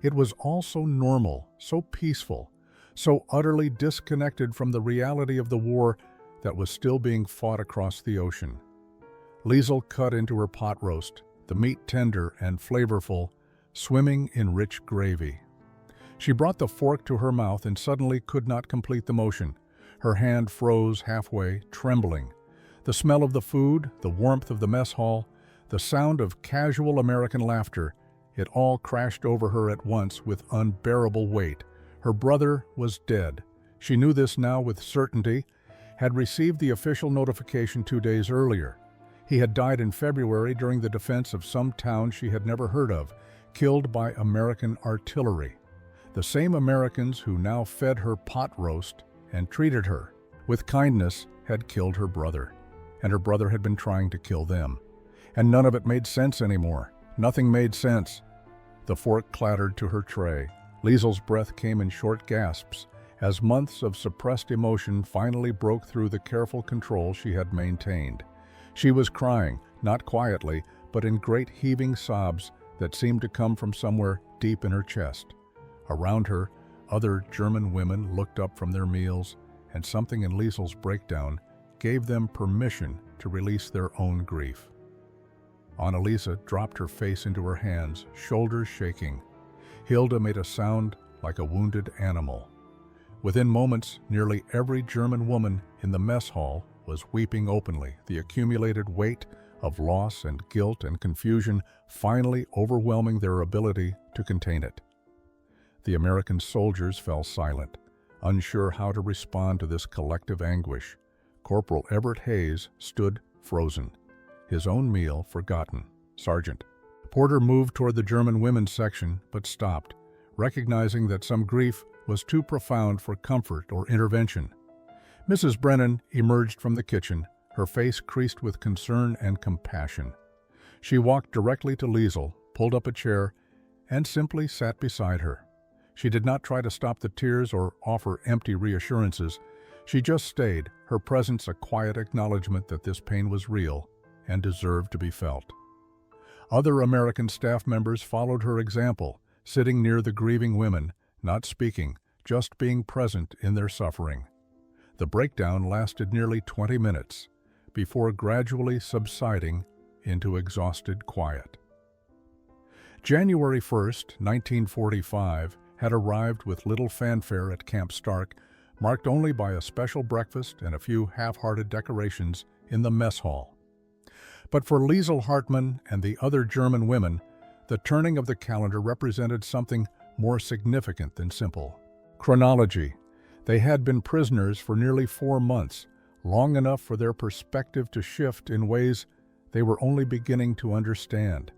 It was all so normal, so peaceful, so utterly disconnected from the reality of the war that was still being fought across the ocean. Liesl cut into her pot roast, the meat tender and flavorful, swimming in rich gravy. She brought the fork to her mouth and suddenly could not complete the motion. Her hand froze halfway, trembling. The smell of the food, the warmth of the mess hall, the sound of casual American laughter, it all crashed over her at once with unbearable weight. Her brother was dead. She knew this now with certainty, had received the official notification 2 days earlier. He had died in February during the defense of some town she had never heard of, killed by American artillery. The same Americans who now fed her pot roast and treated her with kindness had killed her brother, and her brother had been trying to kill them. And none of it made sense anymore. Nothing made sense. The fork clattered to her tray. Liesel's breath came in short gasps as months of suppressed emotion finally broke through the careful control she had maintained. She was crying, not quietly, but in great heaving sobs that seemed to come from somewhere deep in her chest. Around her, other German women looked up from their meals, and something in Liesel's breakdown gave them permission to release their own grief. Annalisa dropped her face into her hands, shoulders shaking. Hilda made a sound like a wounded animal. Within moments, nearly every German woman in the mess hall was weeping openly, the accumulated weight of loss and guilt and confusion finally overwhelming their ability to contain it. The American soldiers fell silent, unsure how to respond to this collective anguish. Corporal Everett Hayes stood frozen, his own meal forgotten. Sergeant Porter moved toward the German women's section, but stopped, recognizing that some grief was too profound for comfort or intervention. Mrs. Brennan emerged from the kitchen, her face creased with concern and compassion. She walked directly to Liesel, pulled up a chair, and simply sat beside her. She did not try to stop the tears or offer empty reassurances. She just stayed, her presence a quiet acknowledgement that this pain was real and deserved to be felt. Other American staff members followed her example, sitting near the grieving women, not speaking, just being present in their suffering. The breakdown lasted nearly 20 minutes, before gradually subsiding into exhausted quiet. January 1st, 1945, had arrived with little fanfare at Camp Stark, marked only by a special breakfast and a few half-hearted decorations in the mess hall. But for Liesel Hartmann and the other German women, the turning of the calendar represented something more significant than simple chronology. They had been prisoners for nearly 4 months, long enough for their perspective to shift in ways they were only beginning to understand.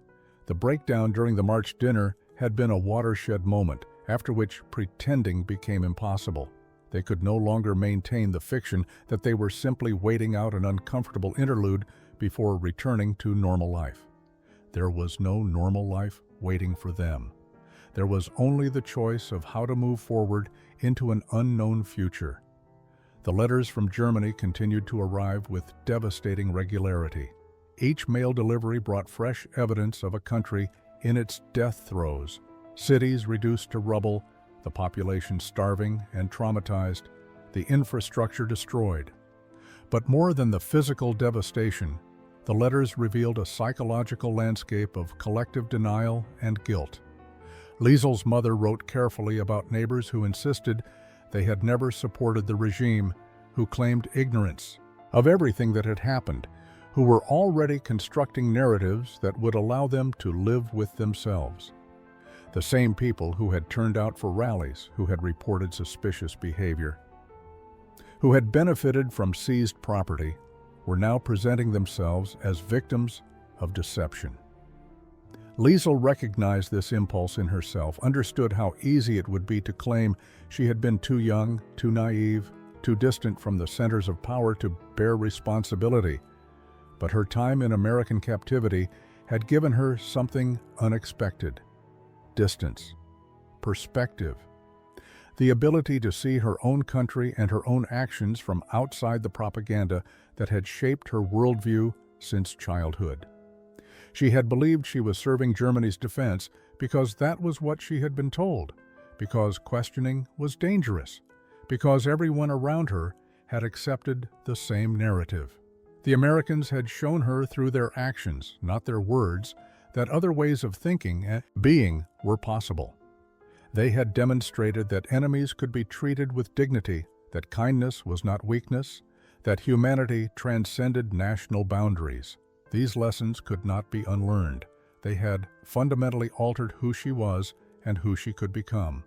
The breakdown during the March dinner had been a watershed moment, after which pretending became impossible. They could no longer maintain the fiction that they were simply waiting out an uncomfortable interlude before returning to normal life. There was no normal life waiting for them. There was only the choice of how to move forward into an unknown future. The letters from Germany continued to arrive with devastating regularity. Each mail delivery brought fresh evidence of a country in its death throes, cities reduced to rubble, the population starving and traumatized, the infrastructure destroyed. But more than the physical devastation, the letters revealed a psychological landscape of collective denial and guilt. Liesel's mother wrote carefully about neighbors who insisted they had never supported the regime, who claimed ignorance of everything that had happened, who were already constructing narratives that would allow them to live with themselves. The same people who had turned out for rallies, who had reported suspicious behavior, who had benefited from seized property, were now presenting themselves as victims of deception. Liesel recognized this impulse in herself, understood how easy it would be to claim she had been too young, too naive, too distant from the centers of power to bear responsibility. But her time in American captivity had given her something unexpected: distance, perspective, the ability to see her own country and her own actions from outside the propaganda that had shaped her worldview since childhood. She had believed she was serving Germany's defense because that was what she had been told, because questioning was dangerous, because everyone around her had accepted the same narrative. The Americans had shown her through their actions, not their words, that other ways of thinking and being were possible. They had demonstrated that enemies could be treated with dignity, that kindness was not weakness, that humanity transcended national boundaries. These lessons could not be unlearned. They had fundamentally altered who she was and who she could become.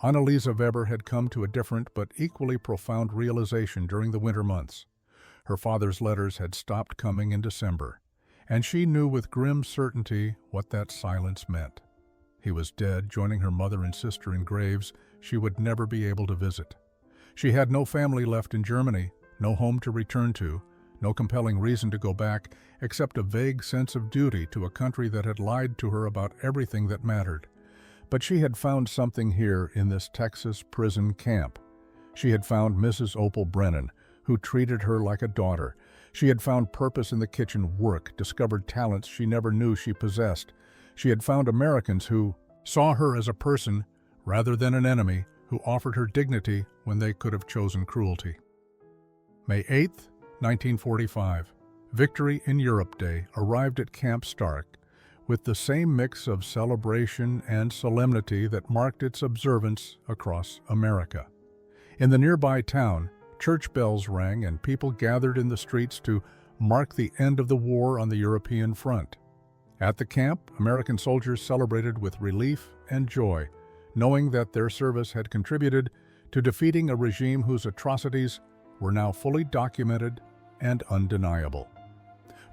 Anneliese Weber had come to a different but equally profound realization during the winter months. Her father's letters had stopped coming in December, and she knew with grim certainty what that silence meant. He was dead, joining her mother and sister in graves she would never be able to visit. She had no family left in Germany, no home to return to, no compelling reason to go back, except a vague sense of duty to a country that had lied to her about everything that mattered. But she had found something here in this Texas prison camp. She had found Mrs. Opal Brennan, who treated her like a daughter. She had found purpose in the kitchen work, discovered talents she never knew she possessed. She had found Americans who saw her as a person rather than an enemy, who offered her dignity when they could have chosen cruelty. May 8, 1945, Victory in Europe Day arrived at Camp Stark with the same mix of celebration and solemnity that marked its observance across America. In the nearby town, church bells rang and people gathered in the streets to mark the end of the war on the European front. At the camp, American soldiers celebrated with relief and joy, knowing that their service had contributed to defeating a regime whose atrocities were now fully documented and undeniable.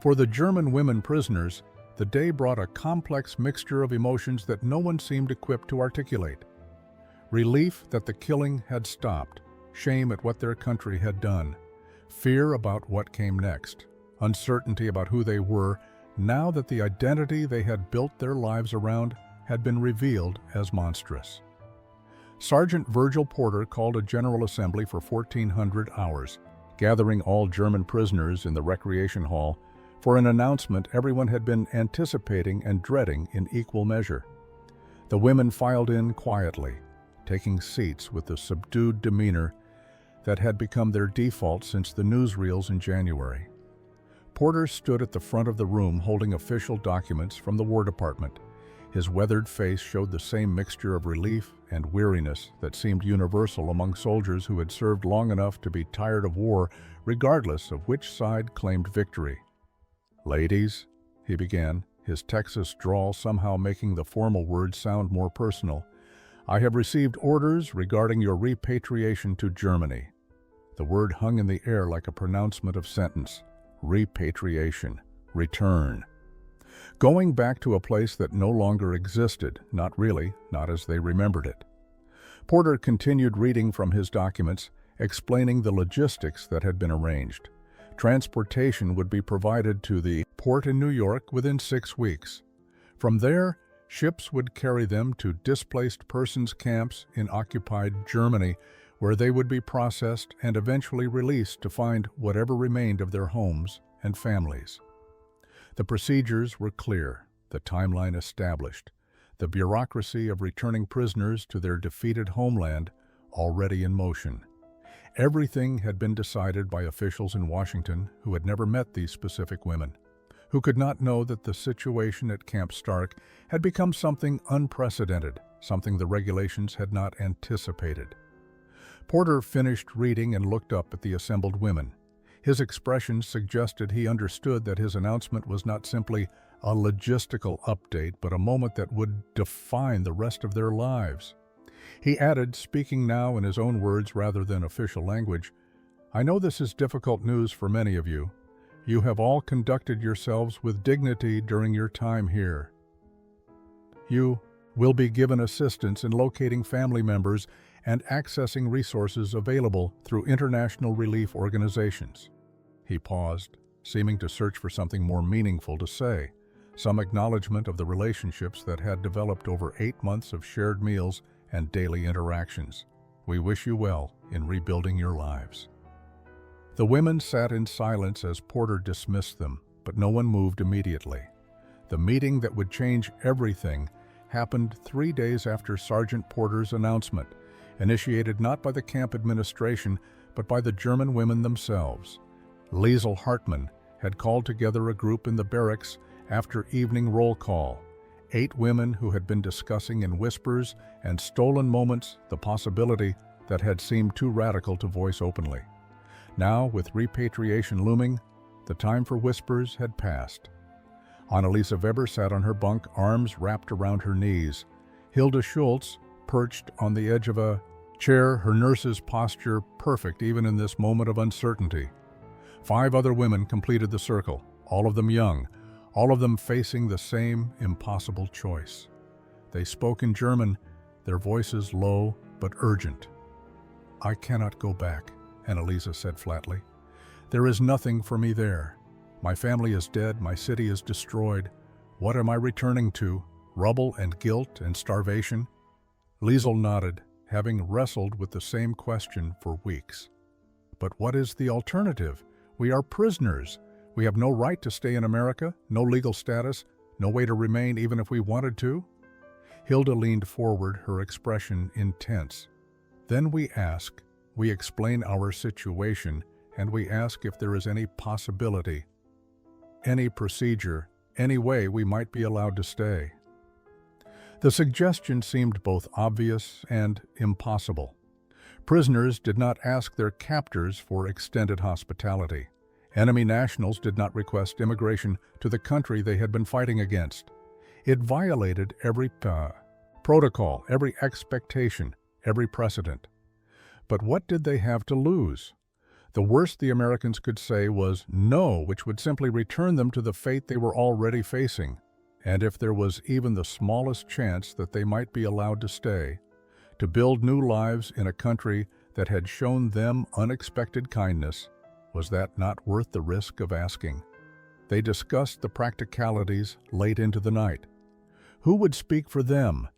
For the German women prisoners, the day brought a complex mixture of emotions that no one seemed equipped to articulate. Relief that the killing had stopped, shame at what their country had done, fear about what came next, uncertainty about who they were now that the identity they had built their lives around had been revealed as monstrous. Sergeant Virgil Porter called a General Assembly for 1,400 hours, gathering all German prisoners in the recreation hall for an announcement everyone had been anticipating and dreading in equal measure. The women filed in quietly, taking seats with the subdued demeanor that had become their default since the newsreels in January. Porter stood at the front of the room holding official documents from the War Department. His weathered face showed the same mixture of relief and weariness that seemed universal among soldiers who had served long enough to be tired of war, regardless of which side claimed victory. "Ladies," he began, his Texas drawl somehow making the formal words sound more personal, "I have received orders regarding your repatriation to Germany." The word hung in the air like a pronouncement of sentence. Repatriation. Return. Going back to a place that no longer existed, not really, not as they remembered it. Porter continued reading from his documents, explaining the logistics that had been arranged. Transportation would be provided to the port in New York within 6 weeks. From there, ships would carry them to displaced persons camps in occupied Germany, where they would be processed and eventually released to find whatever remained of their homes and families. The procedures were clear, the timeline established, the bureaucracy of returning prisoners to their defeated homeland already in motion. Everything had been decided by officials in Washington who had never met these specific women, who could not know that the situation at Camp Stark had become something unprecedented, something the regulations had not anticipated. Porter finished reading and looked up at the assembled women. His expression suggested he understood that his announcement was not simply a logistical update, but a moment that would define the rest of their lives. He added, speaking now in his own words rather than official language, "I know this is difficult news for many of you. You have all conducted yourselves with dignity during your time here. You will be given assistance in locating family members and accessing resources available through international relief organizations." He paused, seeming to search for something more meaningful to say, some acknowledgement of the relationships that had developed over 8 months of shared meals and daily interactions. "We wish you well in rebuilding your lives." The women sat in silence as Porter dismissed them, but no one moved immediately. The meeting that would change everything happened 3 days after Sergeant Porter's announcement, initiated not by the camp administration, but by the German women themselves. Liesl Hartmann had called together a group in the barracks after evening roll call, 8 women who had been discussing in whispers and stolen moments the possibility that had seemed too radical to voice openly. Now, with repatriation looming, the time for whispers had passed. Annalisa Weber sat on her bunk, arms wrapped around her knees. Hilda Schultz perched on the edge of a chair, her nurse's posture perfect even in this moment of uncertainty. 5 other women completed the circle, all of them young, all of them facing the same impossible choice. They spoke in German, their voices low but urgent. "I cannot go back," Annalisa said flatly. "There is nothing for me there. My family is dead, my city is destroyed. What am I returning to? Rubble and guilt and starvation?" Liesel nodded, having wrestled with the same question for weeks. "But what is the alternative? We are prisoners. We have no right to stay in America, no legal status, no way to remain even if we wanted to." Hilda leaned forward, her expression intense. "Then we ask, we explain our situation, and we ask if there is any possibility, any procedure, any way we might be allowed to stay." The suggestion seemed both obvious and impossible. Prisoners did not ask their captors for extended hospitality. Enemy nationals did not request immigration to the country they had been fighting against. It violated every protocol, every expectation, every precedent. But what did they have to lose? The worst the Americans could say was no, which would simply return them to the fate they were already facing. And if there was even the smallest chance that they might be allowed to stay, to build new lives in a country that had shown them unexpected kindness, was that not worth the risk of asking? They discussed the practicalities late into the night. Who would speak for them?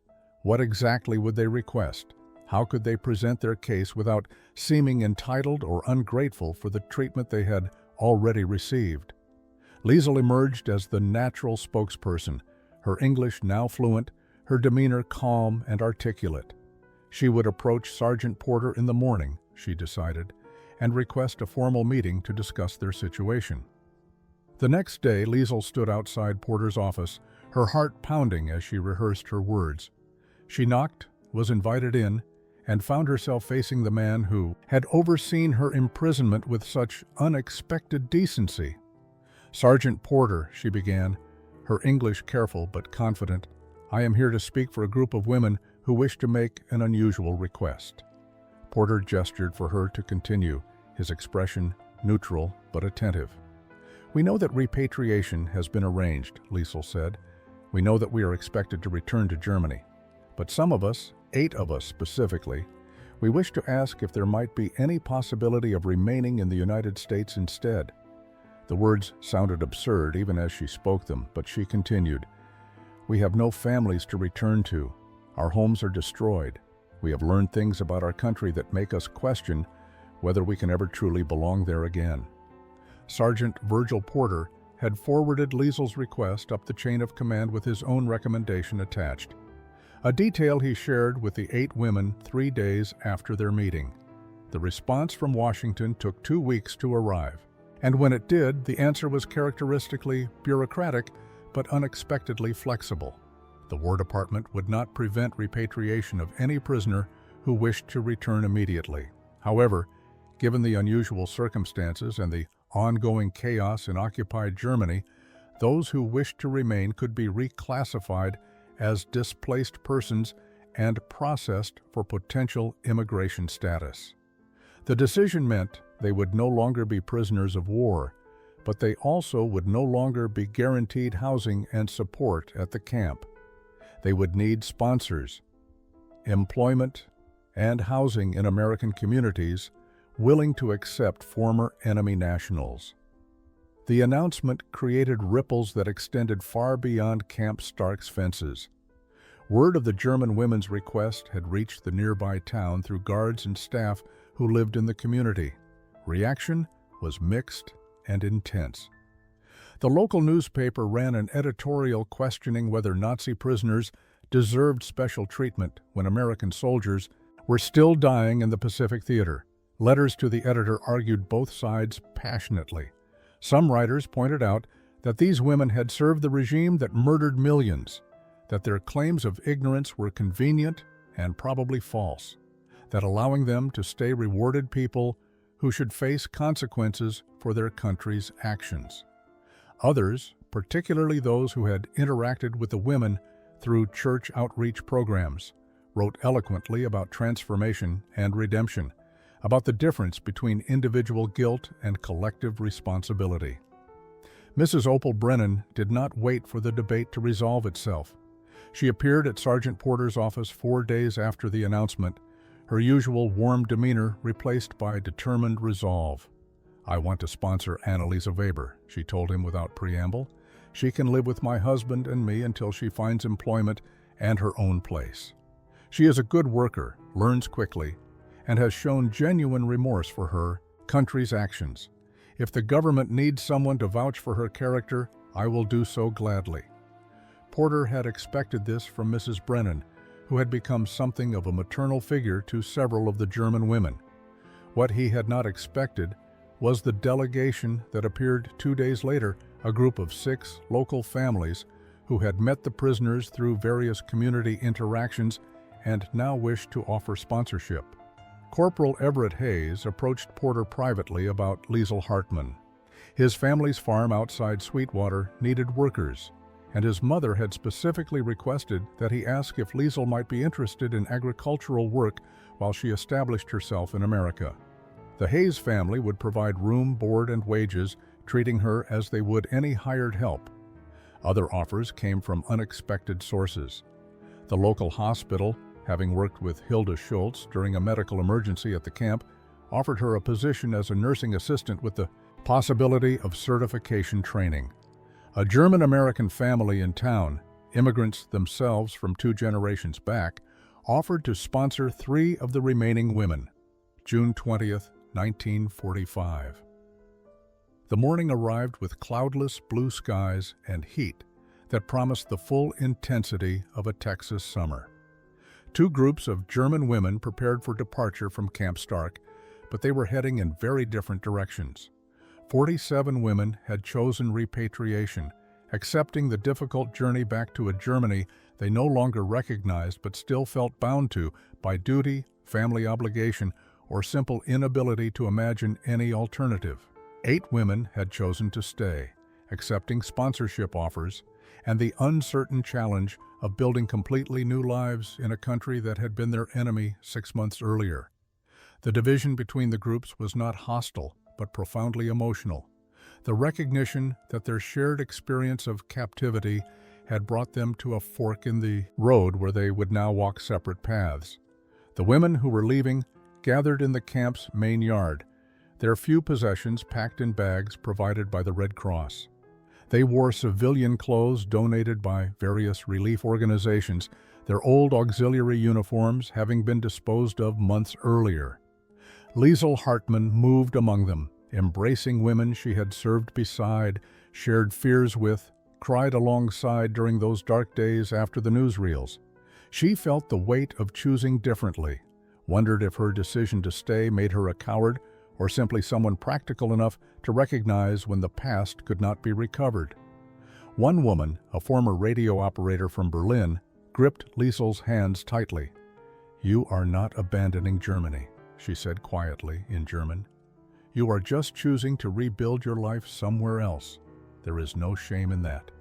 What exactly would they request? How could they present their case without seeming entitled or ungrateful for the treatment they had already received? Liesel emerged as the natural spokesperson, her English now fluent, her demeanor calm and articulate. She would approach Sergeant Porter in the morning, she decided, and request a formal meeting to discuss their situation. The next day, Liesel stood outside Porter's office, her heart pounding as she rehearsed her words. She knocked, was invited in, and found herself facing the man who had overseen her imprisonment with such unexpected decency. "Sergeant Porter," she began, her English careful but confident, "I am here to speak for a group of women who wish to make an unusual request." Porter gestured for her to continue, his expression neutral but attentive. "We know that repatriation has been arranged," Liesel said. "We know that we are expected to return to Germany. But some of us, 8 of us specifically, we wish to ask if there might be any possibility of remaining in the United States instead." The words sounded absurd even as she spoke them, but she continued, "We have no families to return to. Our homes are destroyed. We have learned things about our country that make us question whether we can ever truly belong there again." Sergeant Virgil Porter had forwarded Liesel's request up the chain of command with his own recommendation attached, a detail he shared with the 8 women 3 days after their meeting. The response from Washington took 2 weeks to arrive, and when it did, the answer was characteristically bureaucratic but unexpectedly flexible. The War Department would not prevent repatriation of any prisoner who wished to return immediately. However, given the unusual circumstances and the ongoing chaos in occupied Germany, those who wished to remain could be reclassified as displaced persons and processed for potential immigration status. The decision meant they would no longer be prisoners of war, but they also would no longer be guaranteed housing and support at the camp. They would need sponsors, employment, and housing in American communities willing to accept former enemy nationals. The announcement created ripples that extended far beyond Camp Stark's fences. Word of the German women's request had reached the nearby town through guards and staff who lived in the community. Reaction was mixed and intense. The local newspaper ran an editorial questioning whether Nazi prisoners deserved special treatment when American soldiers were still dying in the Pacific Theater. Letters to the editor argued both sides passionately. Some writers pointed out that these women had served the regime that murdered millions. that their claims of ignorance were convenient and probably false, that allowing them to stay rewarded people who should face consequences for their country's actions. Others, particularly those who had interacted with the women through church outreach programs, wrote eloquently about transformation and redemption, about the difference between individual guilt and collective responsibility. Mrs. Opal Brennan did not wait for the debate to resolve itself. She appeared at Sergeant Porter's office 4 days after the announcement, her usual warm demeanor replaced by determined resolve. "I want to sponsor Annalisa Weber," she told him without preamble. "She can live with my husband and me until she finds employment and her own place. She is a good worker, learns quickly, and has shown genuine remorse for her country's actions. If the government needs someone to vouch for her character, I will do so gladly." Porter had expected this from Mrs. Brennan, who had become something of a maternal figure to several of the German women. What he had not expected was the delegation that appeared 2 days later, a group of 6 local families who had met the prisoners through various community interactions and now wished to offer sponsorship. Corporal Everett Hayes approached Porter privately about Liesl Hartman. His family's farm outside Sweetwater needed workers, and his mother had specifically requested that he ask if Liesl might be interested in agricultural work while she established herself in America. The Hayes family would provide room, board, and wages, treating her as they would any hired help. Other offers came from unexpected sources. The local hospital, having worked with Hilda Schultz during a medical emergency at the camp, offered her a position as a nursing assistant with the possibility of certification training. A German-American family in town, immigrants themselves from 2 generations back, offered to sponsor 3 of the remaining women. June 20th, 1945. The morning arrived with cloudless blue skies and heat that promised the full intensity of a Texas summer. 2 groups of German women prepared for departure from Camp Stark, but they were heading in very different directions. 47 women had chosen repatriation, accepting the difficult journey back to a Germany they no longer recognized but still felt bound to by duty, family obligation, or simple inability to imagine any alternative. 8 women had chosen to stay, accepting sponsorship offers and the uncertain challenge of building completely new lives in a country that had been their enemy 6 months earlier. The division between the groups was not hostile, but profoundly emotional. The recognition that their shared experience of captivity had brought them to a fork in the road where they would now walk separate paths. The women who were leaving gathered in the camp's main yard, their few possessions packed in bags provided by the Red Cross. They wore civilian clothes donated by various relief organizations, their old auxiliary uniforms having been disposed of months earlier. Liesl Hartman moved among them, embracing women she had served beside, shared fears with, cried alongside during those dark days after the newsreels. She felt the weight of choosing differently, wondered if her decision to stay made her a coward or simply someone practical enough to recognize when the past could not be recovered. One woman, a former radio operator from Berlin, gripped Liesl's hands tightly. "You are not abandoning Germany," she said quietly in German. "You are just choosing to rebuild your life somewhere else. There is no shame in that.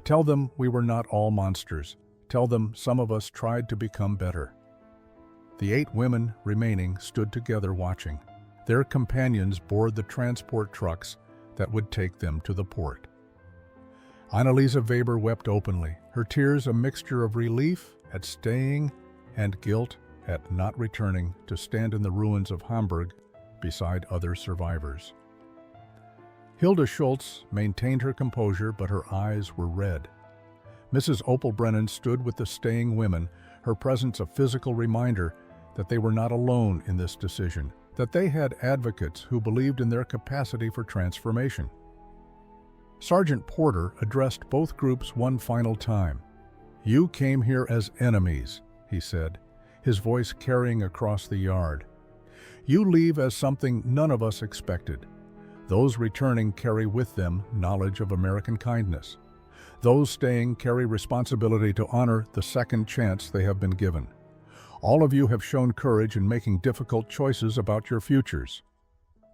Tell them we were not all monsters. Tell them some of us tried to become better." The 8 women remaining stood together watching. Their companions board the transport trucks that would take them to the port. Annalisa Weber wept openly, her tears a mixture of relief at staying and guilt at not returning to stand in the ruins of Hamburg beside other survivors. Hilda Schultz maintained her composure, but her eyes were red. Mrs. Opal Brennan stood with the staying women, her presence a physical reminder that they were not alone in this decision, that they had advocates who believed in their capacity for transformation. Sergeant Porter addressed both groups one final time. "You came here as enemies," he said, his voice carrying across the yard. "You leave as something none of us expected. Those returning carry with them knowledge of American kindness. Those staying carry responsibility to honor the second chance they have been given. All of you have shown courage in making difficult choices about your futures.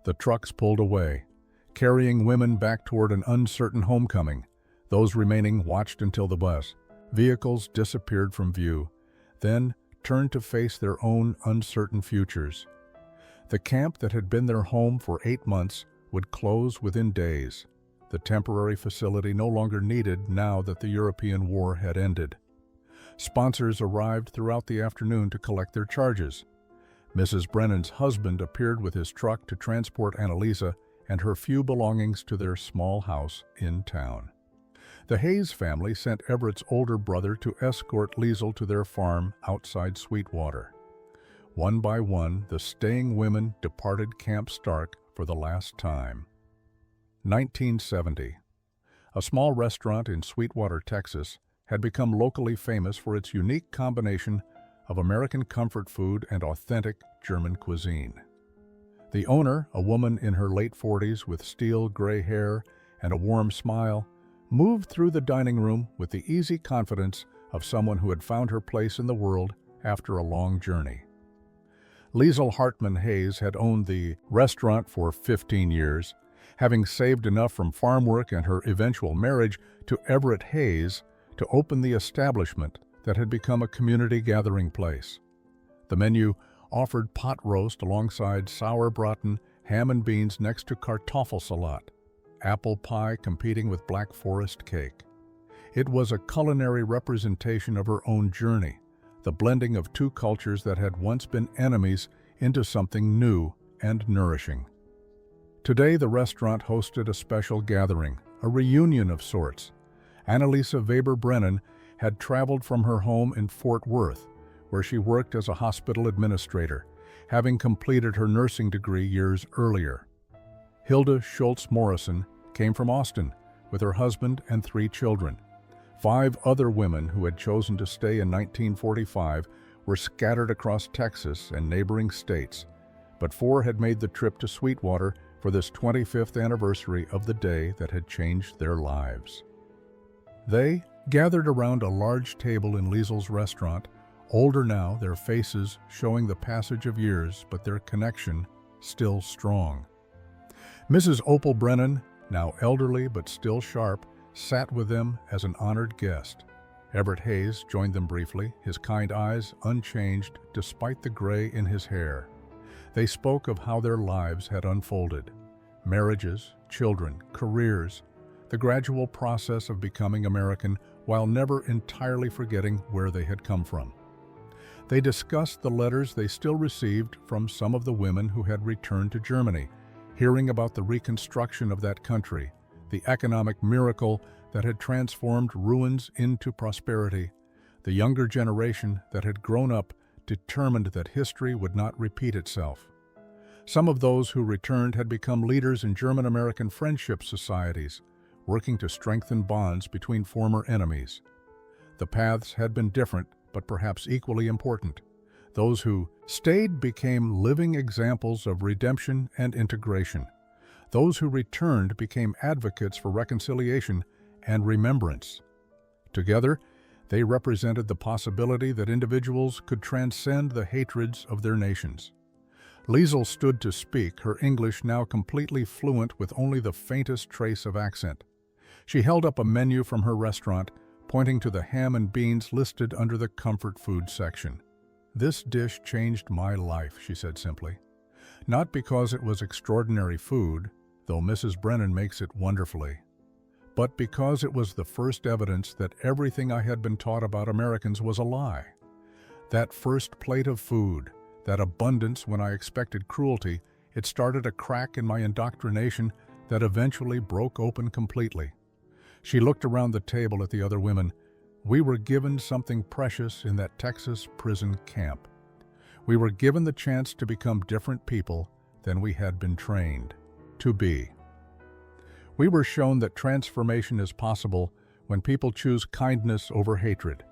The trucks pulled away, carrying women back toward an uncertain homecoming. Those remaining watched until the bus vehicles disappeared from view, then turned to face their own uncertain futures. The camp that had been their home for 8 months would close within days, the temporary facility no longer needed now that the European war had ended. Sponsors arrived throughout the afternoon to collect their charges. Mrs. Brennan's husband appeared with his truck to transport Annalisa and her few belongings to their small house in town. The Hayes family sent Everett's older brother to escort Liesl to their farm outside Sweetwater. One by one, the staying women departed Camp Stark for the last time. 1970. A small restaurant in Sweetwater, Texas, had become locally famous for its unique combination of American comfort food and authentic German cuisine. The owner, a woman in her late 40s with steel gray hair and a warm smile, moved through the dining room with the easy confidence of someone who had found her place in the world after a long journey. Liesl Hartman Hayes had owned the restaurant for 15 years, having saved enough from farm work and her eventual marriage to Everett Hayes to open the establishment that had become a community gathering place. The menu offered pot roast alongside sauerbraten, ham and beans next to Kartoffelsalat, apple pie competing with Black Forest cake. It was a culinary representation of her own journey, the blending of two cultures that had once been enemies into something new and nourishing. Today, the restaurant hosted a special gathering, a reunion of sorts. Annalisa Weber Brennan had traveled from her home in Fort Worth, where she worked as a hospital administrator, having completed her nursing degree years earlier. Hilda Schultz Morrison came from Austin with her husband and 3 children. 5 other women who had chosen to stay in 1945 were scattered across Texas and neighboring states, but 4 had made the trip to Sweetwater for this 25th anniversary of the day that had changed their lives. They gathered around a large table in Liesl's restaurant, older now, their faces showing the passage of years, but their connection still strong. Mrs. Opal Brennan, now elderly but still sharp, sat with them as an honored guest. Everett Hayes joined them briefly, his kind eyes unchanged despite the gray in his hair. They spoke of how their lives had unfolded: marriages, children, careers, the gradual process of becoming American while never entirely forgetting where they had come from. They discussed the letters they still received from some of the women who had returned to Germany, hearing about the reconstruction of that country, the economic miracle that had transformed ruins into prosperity, the younger generation that had grown up determined that history would not repeat itself. Some of those who returned had become leaders in German-American friendship societies, working to strengthen bonds between former enemies. The paths had been different, but perhaps equally important. Those who stayed became living examples of redemption and integration. Those who returned became advocates for reconciliation and remembrance. Together, they represented the possibility that individuals could transcend the hatreds of their nations. Liesl stood to speak, her English now completely fluent with only the faintest trace of accent. She held up a menu from her restaurant, pointing to the ham and beans listed under the comfort food section. "This dish changed my life," she said simply. "Not because it was extraordinary food, though Mrs. Brennan makes it wonderfully, but because it was the first evidence that everything I had been taught about Americans was a lie. That first plate of food, that abundance when I expected cruelty, it started a crack in my indoctrination that eventually broke open completely." She looked around the table at the other women. "We were given something precious in that Texas prison camp. We were given the chance to become different people than we had been trained to be. We were shown that transformation is possible when people choose kindness over hatred,